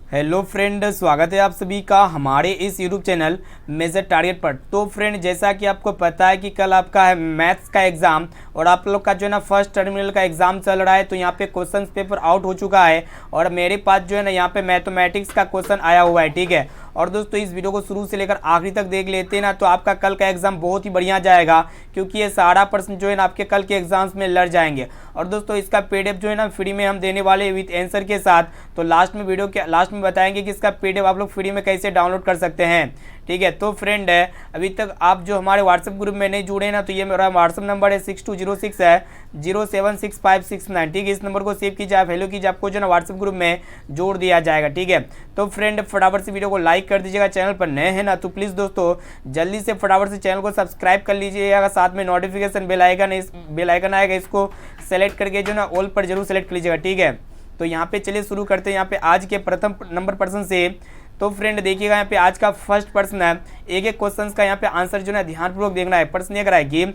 Hello friend, स्वागत है आप सभी का हमारे इस यूट्यूब चैनल मेजर टारगेट पर। तो फ्रेंड, जैसा कि आपको पता है कि कल आपका है मैथ्स का एग्ज़ाम और आप लोग का जो है ना फर्स्ट टर्मिनल का एग्ज़ाम चल रहा है। तो यहाँ पे क्वेश्चन पेपर आउट हो चुका है और मेरे पास जो है ना यहाँ पे मैथमेटिक्स का क्वेश्चन आया हुआ है, ठीक है। और दोस्तों, इस वीडियो को शुरू से लेकर आखिरी तक देख लेते हैं ना, तो आपका कल का एग्जाम बहुत ही बढ़िया जाएगा, क्योंकि ये सारा प्रश्न जो है ना आपके कल के एग्जाम्स में लड़ जाएंगे। और दोस्तों, इसका पीडीएफ जो है ना फ्री में हम देने वाले विद आंसर के साथ। तो लास्ट में वीडियो के लास्ट में बताएंगे कि इसका पीडीएफ आप लोग फ्री में कैसे डाउनलोड कर सकते हैं, ठीक है। तो फ्रेंड, है अभी तक आप जो हमारे व्हाट्सएप ग्रुप में नहीं जुड़े ना, तो ये मेरा व्हाट्सएप नंबर है 6206 है 076569, ठीक है। इस नंबर को सेव कीजिए, आप हेलो कीजिए, आपको जो ना व्हाट्सएप ग्रुप में जोड़ दिया जाएगा, ठीक है। तो फ्रेंड, फटाफट से वीडियो को लाइक कर दीजिएगा। चैनल पर नए हैं ना तो प्लीज़ दोस्तों जल्दी से फटाफट से चैनल को सब्सक्राइब कर लीजिएगा। साथ में नोटिफिकेशन बेल आइकन आएगा, इसको सेलेक्ट करके जो ना ऑल पर जरूर सेलेक्ट कर लीजिएगा, ठीक है। तो यहाँ पे चलिए शुरू करते हैं यहाँ पे आज के प्रथम नंबर प्रश्न से। तो फ्रेंड देखिएगा, यहाँ पे आज का फर्स्ट प्रश्न है। एक एक क्वेश्चन का यहाँ पे आंसर जो है ध्यानपूर्वक देखना है। प्रश्न ये है कि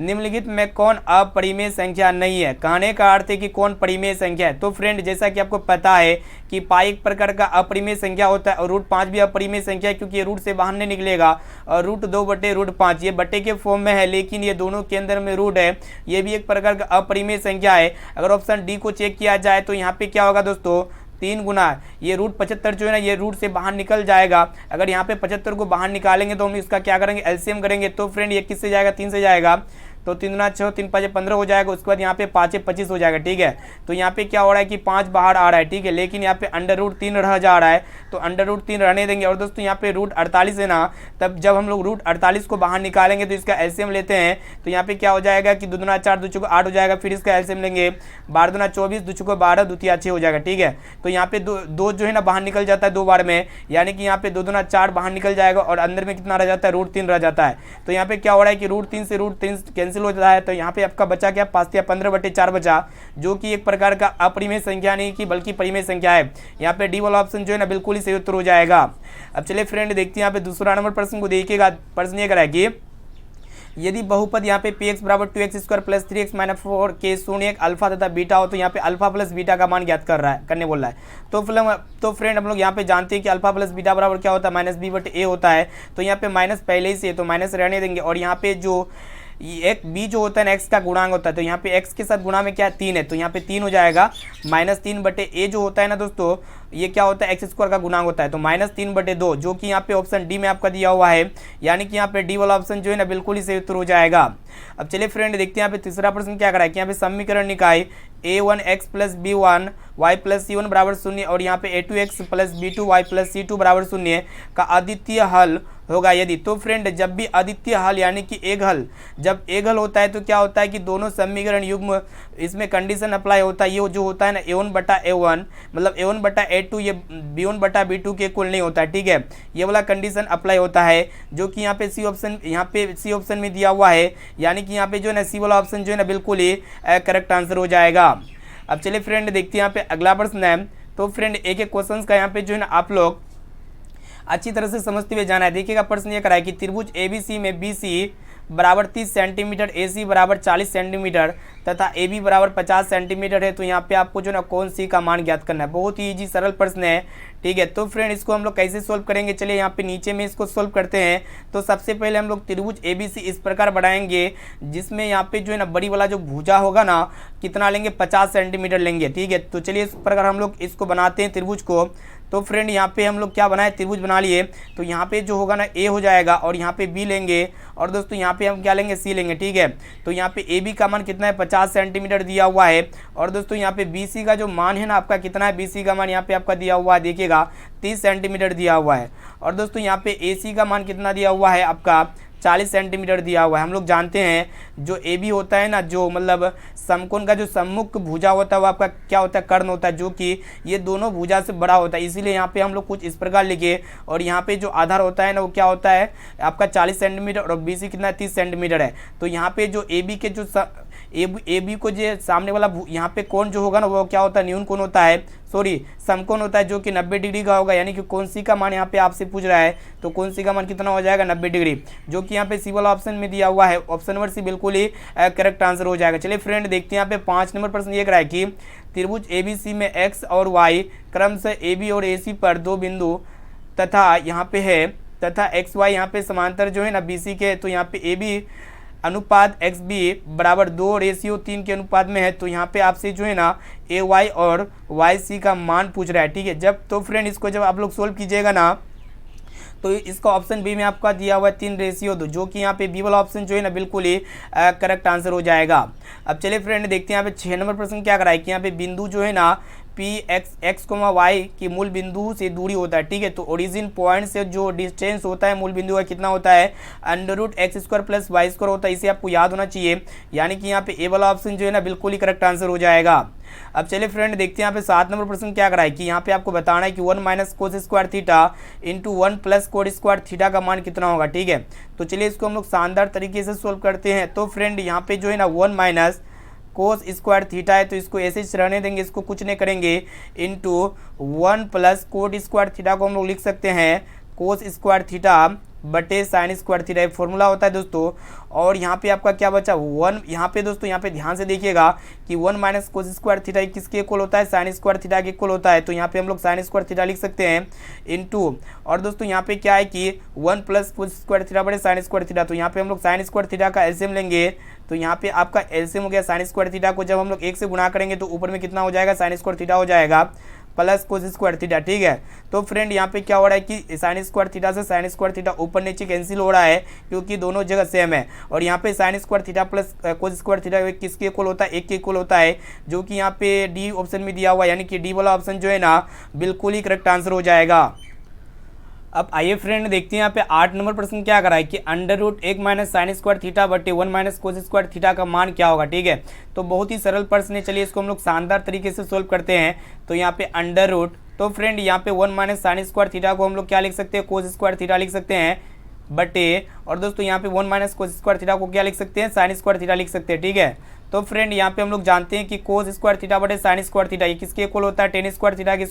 निम्नलिखित में कौन अपरिमेय संख्या नहीं है। कहने का अर्थ है कि कौन परिमेय संख्या है। तो फ्रेंड, जैसा कि आपको पता है कि पाई एक प्रकार का अपरिमेय संख्या होता है और रूट 5 भी अपरिमेय संख्या है, क्योंकि ये रूट से बाहर नहीं निकलेगा। और रूट 2/√5 ये बट्टे के फॉर्म में है, लेकिन ये दोनों के अंदर में रूट है, ये भी एक प्रकार का अपरिमेय संख्या है। अगर ऑप्शन डी को चेक किया जाए तो यहाँ पे क्या होगा दोस्तों, 3 गुना ये रूट 75 जो है ना ये रूट से बाहर निकल जाएगा। अगर यहाँ पे 75 को बाहर निकालेंगे तो हम इसका क्या करेंगे, एलसीएम करेंगे। तो फ्रेंड, ये किससे जाएगा, 3 से जाएगा। तो 3 गुना 6, 3 5 15 हो जाएगा। उसके बाद यहाँ पे 5 25 हो जाएगा, ठीक है। तो यहाँ पे क्या हो रहा है कि 5 बाहर आ रहा है, ठीक है, लेकिन यहाँ पे अंडर रूट 3 रह जा रहा है, तो अंडर रूट 3 रहने देंगे। और दोस्तों, यहाँ पे रूट 48 है ना, तब जब हम लोग रूट 48 को बाहर निकालेंगे तो इसका एलसीएम लेते हैं। तो यहाँ पे क्या हो जाएगा कि 2 दूना 4, 2 चौको 8 हो जाएगा। फिर इसका एलसीएम लेंगे, 12 दूना 24, 2 चौको 12, 2 तिया 6 हो जाएगा, ठीक है। तो यहाँ पे दो जो है ना बाहर निकल जाता है 2 बार में, यानी कि यहाँ पे 2 दूना 4 बाहर निकल जाएगा और अंदर में कितना रह जाता है, रूट 3 रह जाता है। तो यहाँ पे क्या हो रहा है कि रूट 3 से रूट 3 कैंसिल हो जाता है। तो यहाँ पे आपका बचा क्या, 5 या 15/4 बचा, जो कि एक प्रकार का अपरिमेय संख्या नहीं की बल्कि परिमेय संख्या है। यहाँ पे डी वाला ऑप्शन जो है ना बिल्कुल ही सही उत्तर हो जाएगा। अब चलिए फ्रेंड देखते हैं यहाँ पे दूसरा नंबर प्रश्न को देखिएगा। प्रश्न ये करा कि यदि बहुपद यहाँ पे px बराबर 2x² प्लस 3x माइनस 4 के शून्य एक अल्फा तथा बीटा हो, तो यहाँ पे अल्फा प्लस बीटा का मान ज्ञात करने बोल रहा है। तो फ्रेंड, हम लोग यहाँ पे जानते हैं कि अल्फा प्लस बीटा बराबर क्या होता है, -b/a होता है। तो यहाँ पे माइनस पहले ही से है तो माइनस रहने देंगे। और यहाँ पे जो एक बी जो होता है ना एक्स का गुणांक होता है, तो यहाँ पे एक्स के साथ गुणा में क्या है, 3 है, तो यहाँ पे 3 हो जाएगा। -3/a जो होता है ना दोस्तों, ये क्या होता है, x² का गुणांक होता है, तो -3/2, जो कि यहाँ पे ऑप्शन डी में आपका दिया हुआ है, यानी कि यहाँ पे डी वाला ऑप्शन जो है ना बिल्कुल ही सही उत्तर हो जाएगा। अब चलिए फ्रेंड देखते हैं यहाँ पे तीसरा प्रश्न क्या करा है कि यहाँ पे समीकरण निकाय a1x + b1y + c1 बराबर 0 और यहाँ पे a2x + b2y + c2 बराबर 0 का अद्वितीय हल होगा यदि। तो फ्रेंड, जब भी अद्वितीय हल यानी कि एक हल, जब एक हल होता है तो क्या होता है कि दोनों समीकरण युग्म, इसमें कंडीशन अप्लाई होता है। ये जो होता है ना a1/a1 मतलब a1/a2 ये b1/b2 के इक्वल नहीं होता है, ठीक है। ये वाला कंडीशन अप्लाई होता है, जो कि यहाँ पे सी ऑप्शन में दिया हुआ है, यानी कि यहाँ पे जो है ना सी वाला ऑप्शन जो है ना बिल्कुल ही करेक्ट आंसर हो जाएगा। अब चलिए फ्रेंड देखते हैं यहाँ पे अगला प्रश्न है। तो फ्रेंड एक एक क्वेश्चन का यहाँ पे जो है ना आप लोग अच्छी तरह से समझते हुए जाना है। देखिएगा, प्रश्न ये करा है कि त्रिभुज ABC में BC बराबर 30 सेंटीमीटर, AC बराबर 40 सेंटीमीटर तथा AB बराबर 50 सेंटीमीटर है। तो यहाँ पे आपको जो ना कौन सी का मान ज्ञात करना है। बहुत ही ईजी सरल प्रश्न है, ठीक है। तो फ्रेंड, इसको हम लोग कैसे सोल्व करेंगे, चलिए यहाँ पे नीचे में इसको सोल्व करते हैं। तो सबसे पहले हम लोग त्रिभुज ABC इस प्रकार बनाएंगे, जिसमें यहाँ पे जो है ना बड़ी वाला जो भुजा होगा ना, कितना लेंगे, 50 सेंटीमीटर लेंगे, ठीक है। तो चलिए इस प्रकार हम लोग इसको बनाते हैं त्रिभुज को। तो फ्रेंड, यहाँ पे हम लोग क्या बनाए, त्रिभुज बना लिए। तो यहाँ पे जो होगा ना A हो जाएगा और यहाँ पे B लेंगे और दोस्तों यहाँ पे हम क्या लेंगे, C लेंगे, ठीक है। तो यहाँ पे AB का मान कितना है, 50 सेंटीमीटर दिया हुआ है। और दोस्तों यहाँ पे BC का जो मान है ना आपका कितना है, BC का मान यहाँ पे आपका दिया हुआ है, देखिएगा 30 सेंटीमीटर दिया हुआ है। और दोस्तों यहाँ पे AC का मान कितना दिया हुआ है, आपका 40 सेंटीमीटर दिया हुआ है। हम लोग जानते हैं जो AB होता है ना, जो मतलब समकोण का जो सम्मुख भुजा होता है वो आपका क्या होता है, कर्ण होता है, जो कि ये दोनों भुजा से बड़ा होता है। इसीलिए यहाँ पे हम लोग कुछ इस प्रकार लिखे। और यहाँ पे जो आधार होता है ना वो क्या होता है आपका 40 सेंटीमीटर और BC कितना है, 30 सेंटीमीटर है। तो यहाँ पे जो AB के जो ए बी को जो सामने वाला यहाँ पे कोण जो होगा ना वो क्या होता है, न्यून कोण होता है, सॉरी समकोण होता है, जो कि 90 डिग्री का होगा। यानी कि कौन सी का मान यहाँ पे आपसे पूछ रहा है, तो कौन सी का मान कितना हो जाएगा, 90 डिग्री, जो कि यहाँ पे सी वाला ऑप्शन में दिया हुआ है। ऑप्शन नंबर सी बिल्कुल ही करेक्ट आंसर हो जाएगा। चलिए फ्रेंड देखते हैं यहाँ पे 5 नंबर प्रश्न ये कह रहा है कि त्रिभुज ABC में x और y क्रमशः AB और AC पर दो बिंदु तथा यहाँ पे है तथा XY यहाँ पे समांतर जो है ना BC के, तो यहाँ पे AB अनुपात XB बराबर 2 रेशियो 3 के अनुपात में है। तो यहाँ पे आपसे जो है ना AY और YC का मान पूछ रहा है, ठीक है। जब तो फ्रेंड इसको जब आप लोग सोल्व कीजिएगा ना, तो इसका ऑप्शन बी में आपका दिया हुआ है 3:2, जो कि यहाँ पे बी वाला ऑप्शन जो है ना बिल्कुल ही करेक्ट आंसर हो जाएगा। अब चलिए फ्रेंड देखते हैं यहाँ पे 6 नंबर प्रश्न क्या कराए कि यहाँ पे बिंदु जो है ना पी एक्स वाई की मूल बिंदु से दूरी होता है, ठीक है। तो ओरिजिन पॉइंट से जो डिस्टेंस होता है मूल बिंदु का कितना होता है, √x² + y² होता है। इसे आपको याद होना चाहिए, यानी कि यहाँ पे ए वाला ऑप्शन जो है ना बिल्कुल ही करेक्ट आंसर हो जाएगा। अब चलिए फ्रेंड देखते हैं यहाँ पे 7 नंबर प्रश्न क्या कराए कि यहाँ पे आपको बताना है कि 1 - cos² theta into 1 + cot² theta का मान कितना होगा, ठीक है। तो चलिए इसको हम लोग शानदार तरीके से सोल्व करते हैं। तो फ्रेंड यहाँ पे जो है ना 1 - cos² थीटा है, तो इसको ऐसे ही रहने देंगे, इसको कुछ नहीं करेंगे, इंटू 1 + cot² थीटा को हम लोग लिख सकते हैं cos² थीटा बटे sin² थीटा, फॉर्मूला होता है दोस्तों। और यहाँ पे आपका क्या बचा 1, यहाँ पे दोस्तों यहाँ पे ध्यान से देखिएगा कि 1 - cos² थीटा किसके इक्वल होता है, sin² थीटा के इक्वल होता है। तो यहाँ पे हम लोग sin² थीटा लिख सकते हैं इंटू, और दोस्तों यहाँ पे क्या है कि 1 + cos² थीटा बटे sin² थीटा, तो यहाँ पे हम लोग sin² थीटा का एलसीएम लेंगे। तो यहाँ पे आपका एलसीएम हो गया sin² थीटा को जब हम लोग 1 से गुणा करेंगे तो ऊपर में कितना हो जाएगा, sin² थीटा हो जाएगा प्लस cos² थीटा, ठीक है। तो फ्रेंड यहाँ पे क्या हो रहा है कि sin² थीटा से sin² थीटा ऊपर नीचे कैंसिल हो रहा है, क्योंकि दोनों जगह सेम है। और यहाँ पे sin² theta plus cos² theta किसके इक्वल होता है, 1 के इक्वल होता है, जो कि यहाँ पे डी ऑप्शन में दिया हुआ है, यानी कि डी वाला ऑप्शन जो है ना बिल्कुल ही करेक्ट आंसर हो जाएगा। अब आइए फ्रेंड देखते हैं यहाँ पे 8 नंबर प्रश्न क्या करा है कि √1 - sin² थीटा बटे 1 - cos² थीटा का मान क्या होगा, ठीक है। तो बहुत ही सरल प्रश्न है, चलिए इसको हम लोग शानदार तरीके से सोल्व करते हैं। तो यहाँ पे √ तो फ्रेंड यहाँ पे 1 - sin² थीटा को हम लोग क्या लिख सकते हैं, cos² थीटा लिख सकते हैं बटे, और दोस्तों यहाँ पे 1 - cos² थीटा को क्या लिख सकते हैं, sin² थीटा लिख सकते हैं, ठीक है। तो फ्रेंड यहाँ पे हम लोग जानते हैं कि cos² थीटा बटे sin² थीटा ये किसके इक्वल होता है, tan² थीटा के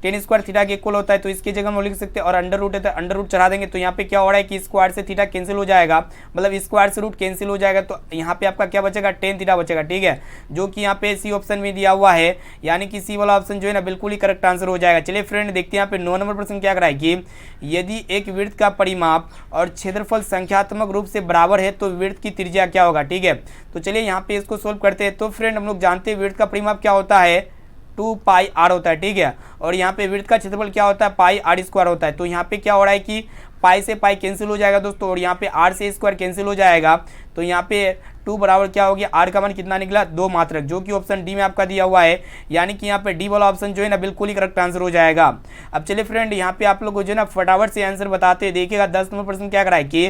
tan² थीटा के इक्वल होता है। तो इसकी जगह हम लिख सकते हैं, और √ है तो √ चढ़ा देंगे। तो यहाँ पे क्या हो रहा है कि स्क्वायर से थीटा कैंसिल हो जाएगा, मतलब स्क्वायर से रूट कैंसिल हो जाएगा। तो यहाँ पे आपका क्या बचेगा, tan थीटा बचेगा, ठीक है, जो कि यहाँ पे सी ऑप्शन में दिया हुआ है, यानी कि सी वाला ऑप्शन जो है ना बिल्कुल ही करेक्ट आंसर हो जाएगा। चलिए फ्रेंड देखते हैं यहाँ पे 9 नंबर प्रश्न क्या कराए कि यदि एक वृत्त का परिमाप और क्षेत्रफल संख्यात्मक रूप से बराबर है तो वृत्त की त्रिज्या क्या होगा, ठीक है। तो चलिए यहाँ पे इसको सोल्व करते हैं। तो फ्रेंड हम लोग जानते हैं वृत्त का परिमाप क्या होता है, 2πr होता है, ठीक है। और यहाँ पे वृत्त का क्षेत्रफल क्या होता है, πr² होता है। तो यहाँ पे क्या हो रहा है कि पाई से पाई कैंसिल हो जाएगा दोस्तों, और यहाँ पे r से स्क्वायर कैंसिल हो जाएगा। तो यहाँ पे 2 बराबर क्या हो गया, r का मान कितना निकला, 2 मात्रक, जो कि ऑप्शन डी में आपका दिया हुआ है, यानी कि यहाँ पे डी वाला ऑप्शन जो है ना बिल्कुल ही करेक्ट आंसर हो जाएगा। अब चलिए फ्रेंड यहाँ पे आप लोग को जो है ना फटाफट से आंसर बताते हैं। देखिएगा 10 नंबर प्रश्न क्या कराए कि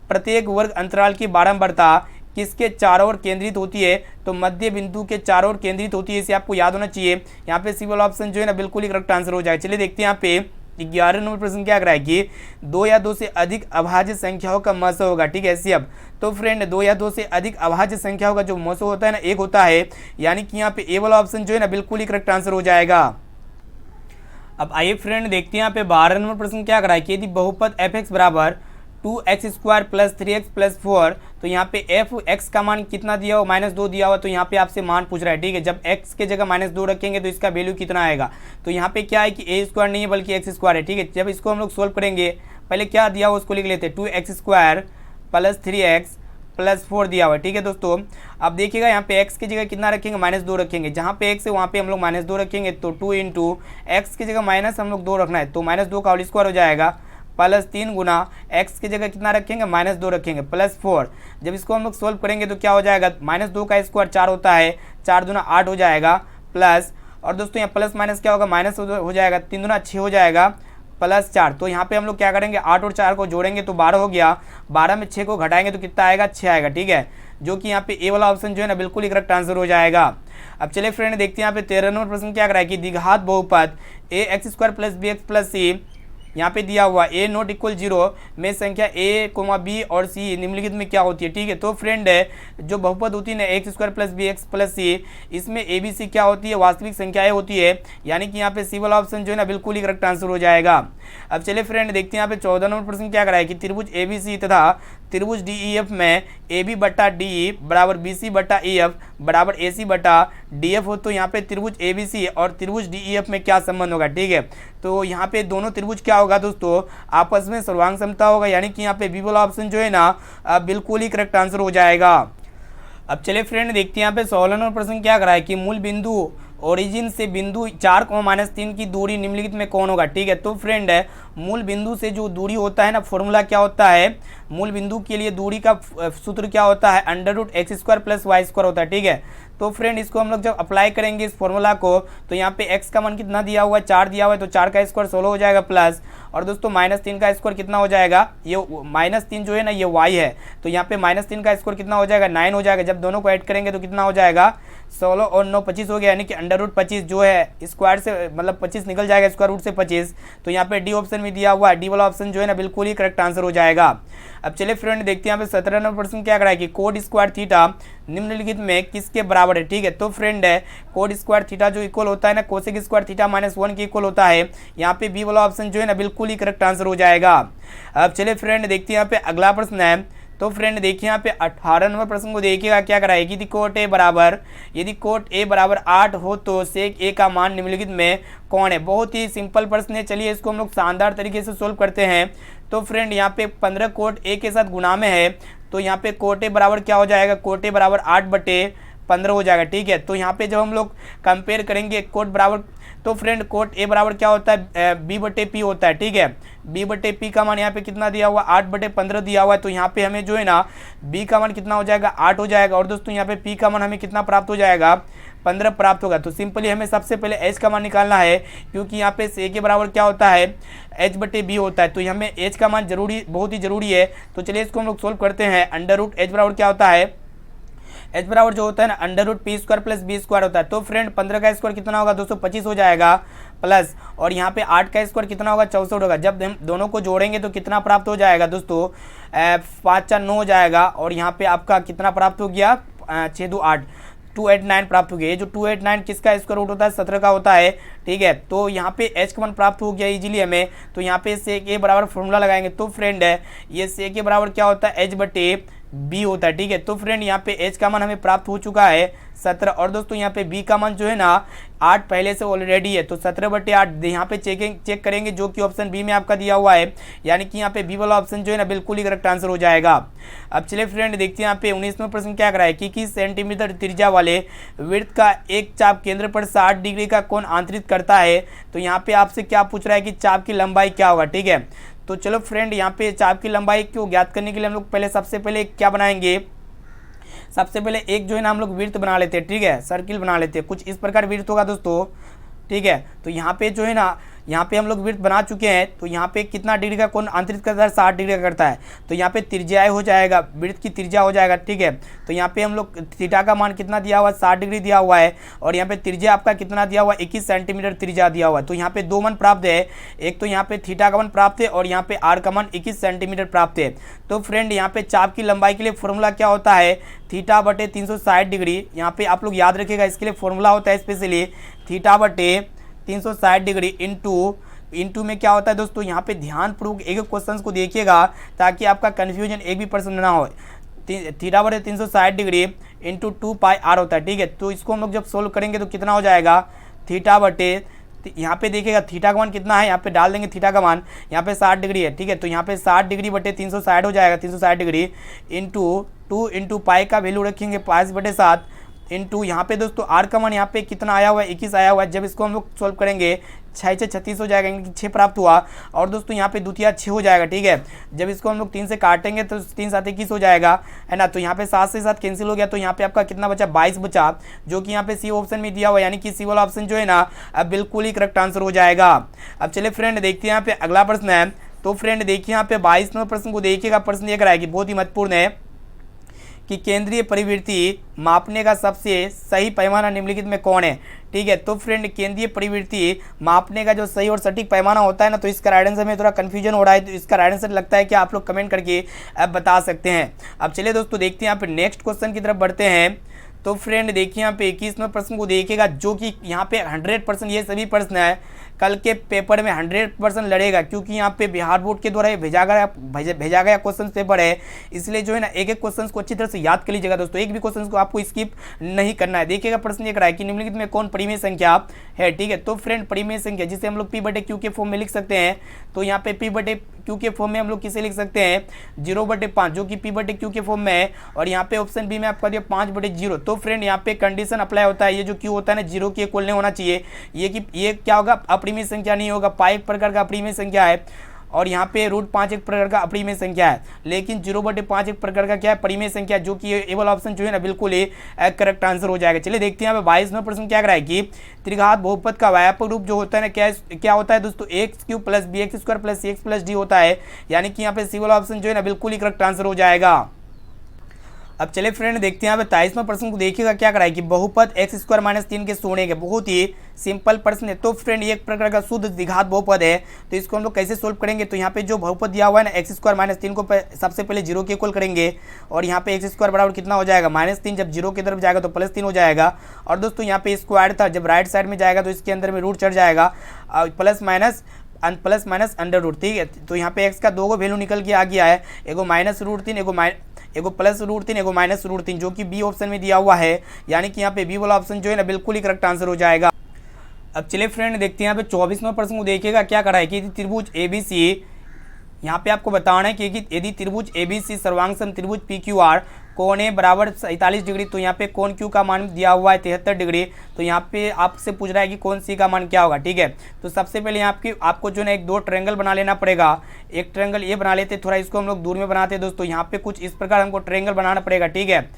प्रत्येक वर्ग अंतराल की बारंबारता किसके चारों ओर केंद्रित होती है, तो मध्य बिंदु के चारों ओर केंद्रित होती है, इसे आपको याद होना चाहिए। यहाँ पे सी वाला ऑप्शन जो है ना बिल्कुल ही करेक्ट आंसर हो जाएगा। चलिए देखते हैं यहाँ पे 11 नंबर प्रश्न क्या कराए कि 2 या 2 से अधिक अभाज्य संख्याओं का मसो होगा, ठीक है। ऐसे अब तो फ्रेंड 2 या 2 से अधिक अभाज्य संख्याओं का जो मसो होता है ना 1 होता है, यानी कि यहाँ पे ए वाला ऑप्शन जो है ना बिल्कुल ही करेक्ट आंसर हो जाएगा। अब आइए फ्रेंड देखते हैं यहाँ पे 12 नंबर प्रश्न क्या कराए कि यदि बहुपद f(x) बराबर 2x² + 3x + 4, तो यहाँ पे f(x) का मान कितना दिया हो, -2 दिया हुआ। तो यहाँ पे आपसे मान पूछ रहा है, ठीक है। जब x के जगह -2 रखेंगे तो इसका वैल्यू कितना आएगा। तो यहाँ पे क्या है कि a² नहीं है बल्कि x² है, ठीक है। जब इसको हम लोग सोल्व करेंगे, पहले क्या दिया हो उसको लिख लेते हैं, 2x² + 3x + 4 दिया हुआ है, ठीक है दोस्तों। अब देखिएगा यहाँ पे x की जगह कितना रखेंगे, -2 रखेंगे। जहाँ पे x है वहाँ पे हम लोग -2 रखेंगे, तो 2 × x की जगह माइनस हम लोग 2 रखना है, तो -2 का होल स्क्वायर हो जाएगा, प्लस 3 गुना x की जगह कितना रखेंगे, -2 रखेंगे, प्लस 4। जब इसको हम लोग सोल्व करेंगे तो क्या हो जाएगा, -2 का स्क्वायर 4 होता है, 4 दूना 8 हो जाएगा, प्लस, और दोस्तों यहाँ प्लस माइनस क्या होगा, माइनस हो जाएगा, 3 दूना 6 हो जाएगा, प्लस 4। तो यहाँ पे हम लोग क्या करेंगे, 8 और 4 को जोड़ेंगे तो 12 हो गया, 12 में 6 को घटाएंगे तो कितना आएगा, 6 आएगा, ठीक है। जो कि यहाँ पे ए वाला ऑप्शन जो है ना बिल्कुल ही करेक्ट आंसर हो जाएगा। अब चलिए फ्रेंड देखते हैं यहाँ पे 13 नंबर प्रश्न क्या कराए कि द्विघात बहुपद ax² + bx + c, यहाँ पे दिया हुआ ए नॉट इक्वल 0 में संख्या ए कोमा बी और सी निम्नलिखित में क्या होती है। ठीक है, तो फ्रेंड जो बहुपद होती है ना x square plus b x plus c, इसमें ए बी सी क्या होती है, वास्तविक संख्याएं होती है, यानी कि यहाँ पे सी वाला ऑप्शन जो है ना बिल्कुल ही करेक्ट आंसर हो जाएगा। अब चलिए फ्रेंड देखते हैं यहाँ पे 14 नंबर प्रश्न क्या कराया कि त्रिभुज ए बी सी तथा त्रिभुज डी ई एफ में ए बी बटा डी ई बराबर बी सी बटा ई एफ बराबर ए सी बटा डी एफ हो, तो यहाँ पे त्रिभुज ए बी सी और त्रिभुज डी ई एफ में क्या संबंध होगा। ठीक है, तो यहाँ पे दोनों त्रिभुज क्या होगा दोस्तों, आपस में सर्वांग समता होगा, यानी कि यहाँ पे बी वाला ऑप्शन जो है ना बिल्कुल ही करेक्ट आंसर हो जाएगा। अब चलिए फ्रेंड देखते हैं यहाँ पे 16 नंबर प्रश्न क्या कराया कि मूल बिंदु ओरिजिन से बिंदु 4,-3 की दूरी निम्नलिखित में कौन होगा। ठीक है, तो फ्रेंड मूल बिंदु से जो दूरी होता है ना, फॉर्मूला क्या होता है, मूल बिंदु के लिए दूरी का सूत्र क्या होता है, √x² + y² होता है। ठीक है, तो फ्रेंड इसको हम लोग जब अप्लाई करेंगे इस फॉर्मूला को, तो यहाँ पे x का मान कितना दिया हुआ है, 4 दिया हुआ है, तो 4 का स्क्वायर 16 हो जाएगा प्लस, और दोस्तों -3 का स्क्वायर कितना हो जाएगा, ये -3 जो है ना ये y है, तो यहाँ पे -3 का स्क्वायर कितना हो जाएगा, 9 हो जाएगा। जब दोनों को ऐड करेंगे तो कितना हो जाएगा, 16 और 9 25 हो गया, यानी कि √25 जो है स्क्वायर से मतलब 25 निकल जाएगा, स्क्वायर रूट से 25, तो यहाँ पे डी ऑप्शन में दिया हुआ है, डी वाला ऑप्शन जो है ना बिल्कुल ही करेक्ट आंसर हो जाएगा। अब चलिए फ्रेंड देखते हैं यहाँ पे 17 नंबर प्रश्न क्या कराया कि कोड स्क्वायर थीटा निम्नलिखित में किसके बराबर है। ठीक है, तो फ्रेंड है कोड स्क्वायर थीटा जो इक्वल होता है ना कोसेक स्क्वायर थीटा -1 के इक्वल होता है, यहाँ पे बी वाला ऑप्शन जो है ना बिल्कुल ही करेक्ट आंसर हो जाएगा। अब चलिए फ्रेंड देखते हैं यहाँ पे अगला प्रश्न है, तो फ्रेंड देखिए यहाँ पे 18 नंबर प्रश्न को देखिएगा क्या कराएगी, यदि कोट ए बराबर 8 हो तो सेक ए का मान निम्नलिखित में कौन है। बहुत ही सिंपल प्रश्न है, चलिए इसको हम लोग शानदार तरीके से सोल्व करते हैं। तो फ्रेंड यहाँ पे 15 कोट ए के साथ गुणा में है, तो यहाँ पे कोट ए बराबर क्या हो जाएगा, कोट ए बराबर 8/15 हो जाएगा। ठीक है, तो यहाँ पे जब हम लोग कंपेयर करेंगे कोट बराबर, तो फ्रेंड कोट ए बराबर क्या होता है, b/p होता है। ठीक है, b/p का मान यहाँ पे कितना दिया हुआ, 8/15 दिया हुआ है, तो यहाँ पे हमें जो है ना b का मान कितना हो जाएगा, 8 हो जाएगा, और दोस्तों यहाँ पे p का मान हमें कितना प्राप्त हो जाएगा, 15 प्राप्त होगा। तो सिंपली हमें सबसे पहले h का मान निकालना है, क्योंकि यहाँ पे a के बराबर क्या होता है, h/b होता है, तो हमें h का मान जरूरी बहुत ही जरूरी है। तो चलिए इसको हम लोग सोल्व करते हैं। √h बराबर क्या होता है, h बराबर जो होता है ना √p² + b² होता है। तो फ्रेंड 15 का स्क्वायर कितना होगा, 225 हो जाएगा प्लस, और यहाँ पे 8 का स्क्वायर कितना होगा, 64 होगा। जब हम दोनों को जोड़ेंगे तो कितना प्राप्त हो जाएगा दोस्तों, 5×4 9 हो जाएगा, और यहाँ पे आपका कितना प्राप्त हो गया, 6×2 8 289 प्राप्त हो गया। ये जो 289 किसका स्क्वायर रूट होता है, 17 का होता है। ठीक है, तो यहाँ पे h का मान प्राप्त हो गया इजीली हमें, तो यहाँ पे सेक ए बराबर फॉर्मूला लगाएंगे। तो फ्रेंड है ये सेक ए बराबर क्या होता है, h/b होता है। ठीक है, तो फ्रेंड यहाँ पे h का मान हमें प्राप्त हो चुका है 17, और दोस्तों यहाँ पे b का मान जो है ना 8 पहले से ऑलरेडी है, तो 17/8 यहाँ पे चेक करेंगे जो कि ऑप्शन बी में आपका दिया हुआ है, यानी कि यहाँ पे बी वाला ऑप्शन जो है ना बिल्कुल ही करेक्ट आंसर हो जाएगा। अब चलिए फ्रेंड देखते हैं यहाँ पे 19वां प्रश्न क्या कराया कि 21 सेंटीमीटर त्रिज्या वाले वृत्त का एक चाप केंद्र पर 60 डिग्री का कोण आंतरित करता है। तो यहाँ पे आपसे क्या पूछ रहा है कि चाप की लंबाई क्या होगा। ठीक है, तो चलो फ्रेंड यहाँ पे चाप की लंबाई को ज्ञात करने के लिए हम लोग पहले सबसे पहले क्या बनाएंगे, सबसे पहले एक जो है ना हम लोग वृत्त बना लेते हैं। ठीक है, सर्किल बना लेते हैं, कुछ इस प्रकार वृत्त होगा दोस्तों। ठीक है, तो यहाँ पे जो है ना यहाँ पे हम लोग वृत्त बना चुके हैं, तो यहाँ पे कितना डिग्री का कोण आंतरित करता है, 60 डिग्री का करता है, तो यहाँ पे त्रिज्याएं हो जाएगा, वृत्त की त्रिज्या हो जाएगा। ठीक है, तो यहाँ पे हम लोग थीटा का मान कितना दिया हुआ है, 60 डिग्री दिया हुआ है, और यहाँ पे त्रिज्या आपका कितना दिया हुआ है, 21 सेंटीमीटर त्रिज्या दिया हुआ है। तो यहाँ पे दो मान प्राप्त है, एक तो यहाँ पे थीटा का मान प्राप्त है, और यहाँ पे आर का मान 21 सेंटीमीटर प्राप्त है। तो फ्रेंड यहाँ पे चाप की लंबाई के लिए फॉर्मूला क्या होता है, θ/360 डिग्री। यहाँ पे आप लोग याद रखिएगा, इसके लिए फॉर्मूला होता है स्पेशली θ/360 डिग्री इंटू में क्या होता है दोस्तों, यहाँ पे ध्यानपूर्वक एक क्वेश्चन को देखिएगा ताकि आपका कन्फ्यूजन एक भी प्रश्न ना हो। θ/360 डिग्री इंटू 2πr होता है। ठीक है, तो इसको हम लोग जब सोल्व करेंगे तो कितना हो जाएगा, यहाँ पे देखिएगा थीटा का मान कितना है, यहाँ पे डाल देंगे थीटा का मान, यहाँ पे 60 डिग्री है। ठीक है, तो यहाँ पे 60 डिग्री बटे 360 हो जाएगा, 360 डिग्री इंटू 2 इंटू पाई का वैल्यू रखेंगे 5/7 इंटू यहाँ पे दोस्तों आर का मान यहाँ पे कितना आया हुआ है, 21 आया हुआ है। जब इसको हम लोग सोल्व करेंगे 6 × 36 हो जाएगा, यानी कि 6 प्राप्त हुआ, और दोस्तों यहाँ पे द्वितीय 6 हो जाएगा। ठीक है, जब इसको हम लोग 3 से काटेंगे तो 3 7 21 हो जाएगा, है ना। तो यहाँ पे 7 से 7 कैंसिल हो गया, तो यहाँ पे आपका कितना बचा, 22 बचा, जो कि यहाँ पे सी ऑप्शन में दिया हुआ है, यानी कि सी वाला ऑप्शन जो है ना अब बिल्कुल ही करेक्ट आंसर हो जाएगा। अब चलिए फ्रेंड देखते हैं यहाँ पे अगला प्रश्न है। तो फ्रेंड देखिए यहाँ पे 22वें प्रश्न को देखिएगा, प्रश्न ये कराएगी बहुत ही महत्वपूर्ण है कि केंद्रीय परिवृत्ति मापने का सबसे सही पैमाना निम्नलिखित में कौन है। ठीक है, तो फ्रेंड केंद्रीय परिवृत्ति मापने का जो सही और सटीक पैमाना होता है ना, तो इसका राइट आंसर में थोड़ा कंफ्यूजन हो रहा है, तो इसका राइट आंसर लगता है कि आप लोग कमेंट करके बता सकते हैं। अब चलिए दोस्तों देखते हैं यहाँ पे नेक्स्ट क्वेश्चन की तरफ बढ़ते हैं। तो फ्रेंड देखिए यहाँ पे 21वें प्रश्न को देखिएगा, जो कि यहाँ पे 100% ये सभी प्रश्न है कल के पेपर में 100% लड़ेगा, क्योंकि यहाँ पे बिहार बोर्ड के द्वारा ये भेजा गया क्वेश्चन पेपर है, इसलिए जो है ना एक एक क्वेश्चन को अच्छी तरह से याद कर लीजिएगा दोस्तों, एक भी क्वेश्चन को आपको स्किप नहीं करना है। देखिएगा प्रश्न ये रहा है कि निम्नलिखित में कौन परिमेय संख्या है। ठीक है, तो फ्रेंड परिमेय संख्या जिसे हम लोग P/Q के फॉर्म में लिख सकते हैं, तो यहाँ पे P/Q के फॉर्म में हम लोग किसे लिख सकते हैं 0/5, जो कि P/Q के फॉर्म में है, और यहाँ पे ऑप्शन बी में आपका दिया 5/0। तो फ्रेंड यहाँ पे कंडीशन अप्लाई होता है, ये जो Q होता है ना 0 के इक्वल नहीं होना चाहिए, ये क्या होगा अपरिमेय संख्या नहीं होगा, पाई एक प्रकार का अपरिमेय संख्या है, और यहाँ पे √5 एक प्रकार का अपरिमेय संख्या है, लेकिन 0/5 एक प्रकार का क्या है परिमेय संख्या, जो कि ये वाला ऑप्शन जो है ना बिल्कुल ही करेक्ट आंसर हो जाएगा। चलिए देखते हैं यहाँ पे 22वां प्रश्न क्या कराए कि त्रिघात बहुपद का व्यापक रूप जो होता है ना क्या होता है दोस्तों x³ + bx² + cx + d होता है, यानी कि यहाँ पे सी वाला ऑप्शन जो है ना बिल्कुल ही करेक्ट आंसर हो जाएगा। अब चले फ्रेंड देखते हैं यहाँ पे 23वां प्रश्न को देखिएगा क्या कराए कि बहुपद x² - 3 के सोने के, बहुत ही सिंपल प्रश्न है। तो फ्रेंड ये एक प्रकार का शुद्ध द्विघात बहुपद है, तो इसको हम लोग कैसे सोल्व करेंगे, तो यहाँ पे जो बहुपद दिया हुआ है ना x² - 3 को सबसे पहले 0 के इक्वल करेंगे, और यहाँ पे x² बराबर कितना हो जाएगा -3, जब 0 की तरफ जाएगा तो +3 हो जाएगा, और दोस्तों यहाँ पे स्क्वायर था, जब राइट साइड में जाएगा तो इसके अंदर में रूट चढ़ जाएगा, प्लस माइनस अंडर रूट। ठीक है, तो यहाँ पे x का 2 वैल्यू निकल के आ गया है, एगो -√3 एगो +√3 एगो -√3, जो कि बी ऑप्शन में दिया हुआ है, यानी कि यहाँ पे बी वाला ऑप्शन जो है ना बिल्कुल ही करेक्ट आंसर हो जाएगा। अब चलिए फ्रेंड देखते हैं यहाँ पे 24वां प्रश्न को देखिएगा क्या करा है कि त्रिभुज ABC, यहाँ पे आपको बताना है कि यदि त्रिभुज ABC सर्वांग सम त्रिभुज PQR कोण A बराबर 47 डिग्री, तो यहाँ पे कोण Q का मान दिया हुआ है 73 डिग्री, तो यहाँ पे आपसे पूछ रहा है कि कोण C का मान क्या होगा। ठीक है, तो सबसे पहले यहाँ आपको जो है एक 2 ट्रायंगल बना लेना पड़ेगा, एक ट्रायंगल ये बना लेते, थोड़ा इसको हम लोग दूर में बनाते हैं दोस्तों, यहाँ पे कुछ इस प्रकार हमको ट्रायंगल बनाना पड़ेगा। ठीक है,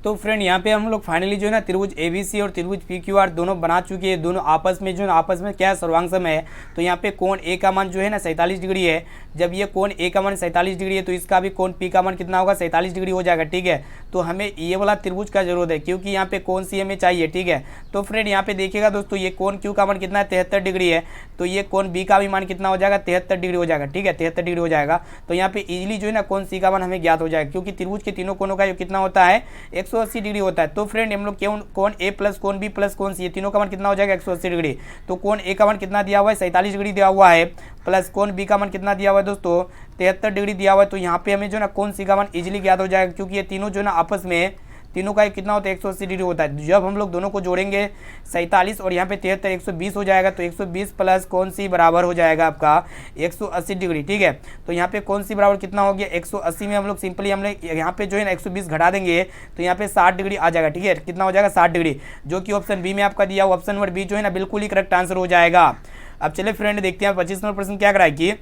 तो फ्रेंड यहाँ पे हम लोग फाइनली जो है ना त्रिभुज ABC और त्रिभुज PQR दोनों बना चुके हैं, दोनों आपस में जो है आपस में क्या सर्वांग सम है, तो यहाँ पे कोण A का मान जो है ना 47 डिग्री है, जब ये कोण A का मान 47 डिग्री है तो इसका भी कोण P का मान कितना होगा 47 डिग्री हो जाएगा। ठीक है, तो हमें ये वाला त्रिभुज का जरूरत है, क्योंकि यहाँ पे कोण C हमें चाहिए। ठीक है, तो फ्रेंड यहाँ पे देखिएगा दोस्तों, ये कोण Q का मान कितना है 73 डिग्री है, तो ये कोण B का भी मान कितना हो जाएगा 73 डिग्री हो जाएगा। ठीक है, 73 डिग्री हो जाएगा, तो यहाँ पे इजीली जो है ना कोण C का मान हमें ज्ञात हो जाएगा, क्योंकि त्रिभुज के तीनों कोणों का जो कितना होता है 180 डिग्री होता है। तो फ्रेंड हम लोग कोण A प्लस कोण B प्लस कोण C, ये तीनों का मान कितना हो जाएगा 180 डिग्री, तो कोण A का मान कितना दिया हुआ है 47 डिग्री दिया हुआ है, प्लस कोण B का मान कितना दिया हुआ है दोस्तों 73 डिग्री दिया हुआ है, तो यहाँ पे हमें जो ना कोण C का मान इजीली ज्ञात हो जाएगा, क्योंकि ये तीनों जो ना आपस में तीनों का कितना होता है 180 डिग्री होता है। जब हम लोग दोनों को जोड़ेंगे 47 और यहाँ पे 73 120 हो जाएगा, तो 120 प्लस कोण C बराबर हो जाएगा आपका 180 डिग्री। ठीक है, तो यहाँ पे कोण C बराबर कितना हो गया 180 में हम लोग सिंपली हमने यहाँ पे जो है ना 120 घटा देंगे, तो यहाँ पे 60 डिग्री आ जाएगा। ठीक है, कितना हो जाएगा 60 डिग्री, जो कि ऑप्शन बी में आपका दिया हुआ ऑप्शन नंबर बी जो है ना बिल्कुल ही करेक्ट आंसर हो जाएगा। अब चलिए फ्रेंड देखते हैं 25 नंबर प्रश्न क्या कराए कि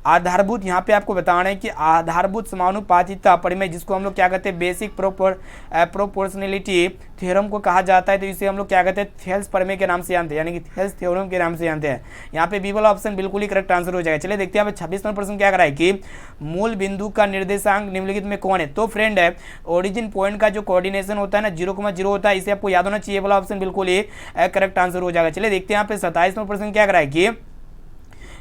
आधारभूत, यहाँ पे आपको बताना है कि आधारभूत समानुपातिता परिमेय, जिसको हम लोग क्या कहते हैं बेसिक प्रोपोर्शनलिटी थ्योरम को कहा जाता है, तो इसे हम लोग क्या कहते हैं थेल्स प्रमेय के नाम से जानते हैं, यानी कि थेल्स थ्योरम के नाम से जानते हैं। यहाँ पे बी वाला ऑप्शन बिल्कुल ही करेक्ट आंसर हो जाएगा। चलिए देखते हैं 26 नंबर प्रश्न क्या कराए कि मूल बिंदु का निर्देशांक निम्नलिखित में कौन है। तो फ्रेंड है ओरिजिन पॉइंट का जो कोऑर्डिनेशन होता है ना 0,0 होता है, इसे आपको याद होना चाहिए, वाला ऑप्शन बिल्कुल ही करेक्ट आंसर हो जाएगा। चलिए देखते हैं यहाँ पे 27 नंबर प्रश्न क्या कराए कि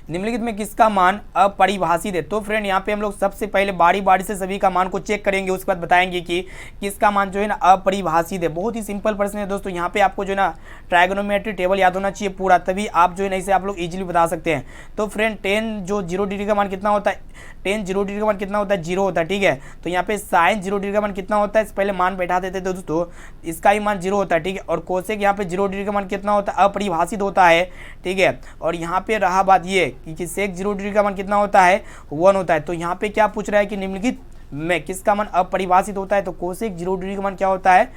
निम्नलिखित में किसका मान अपरिभाषित है। तो फ्रेंड यहाँ पे हम लोग सबसे पहले बारी बारी से सभी का मान को चेक करेंगे, उसके बाद बताएंगे कि किसका मान जो है ना अपरिभाषित है। बहुत ही सिंपल प्रश्न है दोस्तों, यहाँ पे आपको जो है ना ट्रायगोनोमेट्री टेबल याद होना चाहिए पूरा, तभी आप जो है ना इसे आप लोग इजीली बता सकते हैं। तो फ्रेंड 10 जो 0 डिग्री का मान कितना होता है 10 0 डिग्री का मान कितना होता है 0 होता है। ठीक है, तो यहाँ पे साइन 0 डिग्री का मान कितना होता है, पहले मान बैठा देते थे दोस्तों, इसका ही मान 0 होता है। ठीक है, और कोसेक यहाँ पे 0 डिग्री का मान कितना होता है अपरिभाषित होता है। ठीक है, और यहाँ पे रहा बात ये कि सेक 0 डिग्री का मान कितना होता है 1 होता है। तो यहाँ पे क्या पूछ रहा है कि निम्नलिखित में किसका मान अपरिभाषित होता है, तो कोसेक 0 डिग्री का मान क्या होता है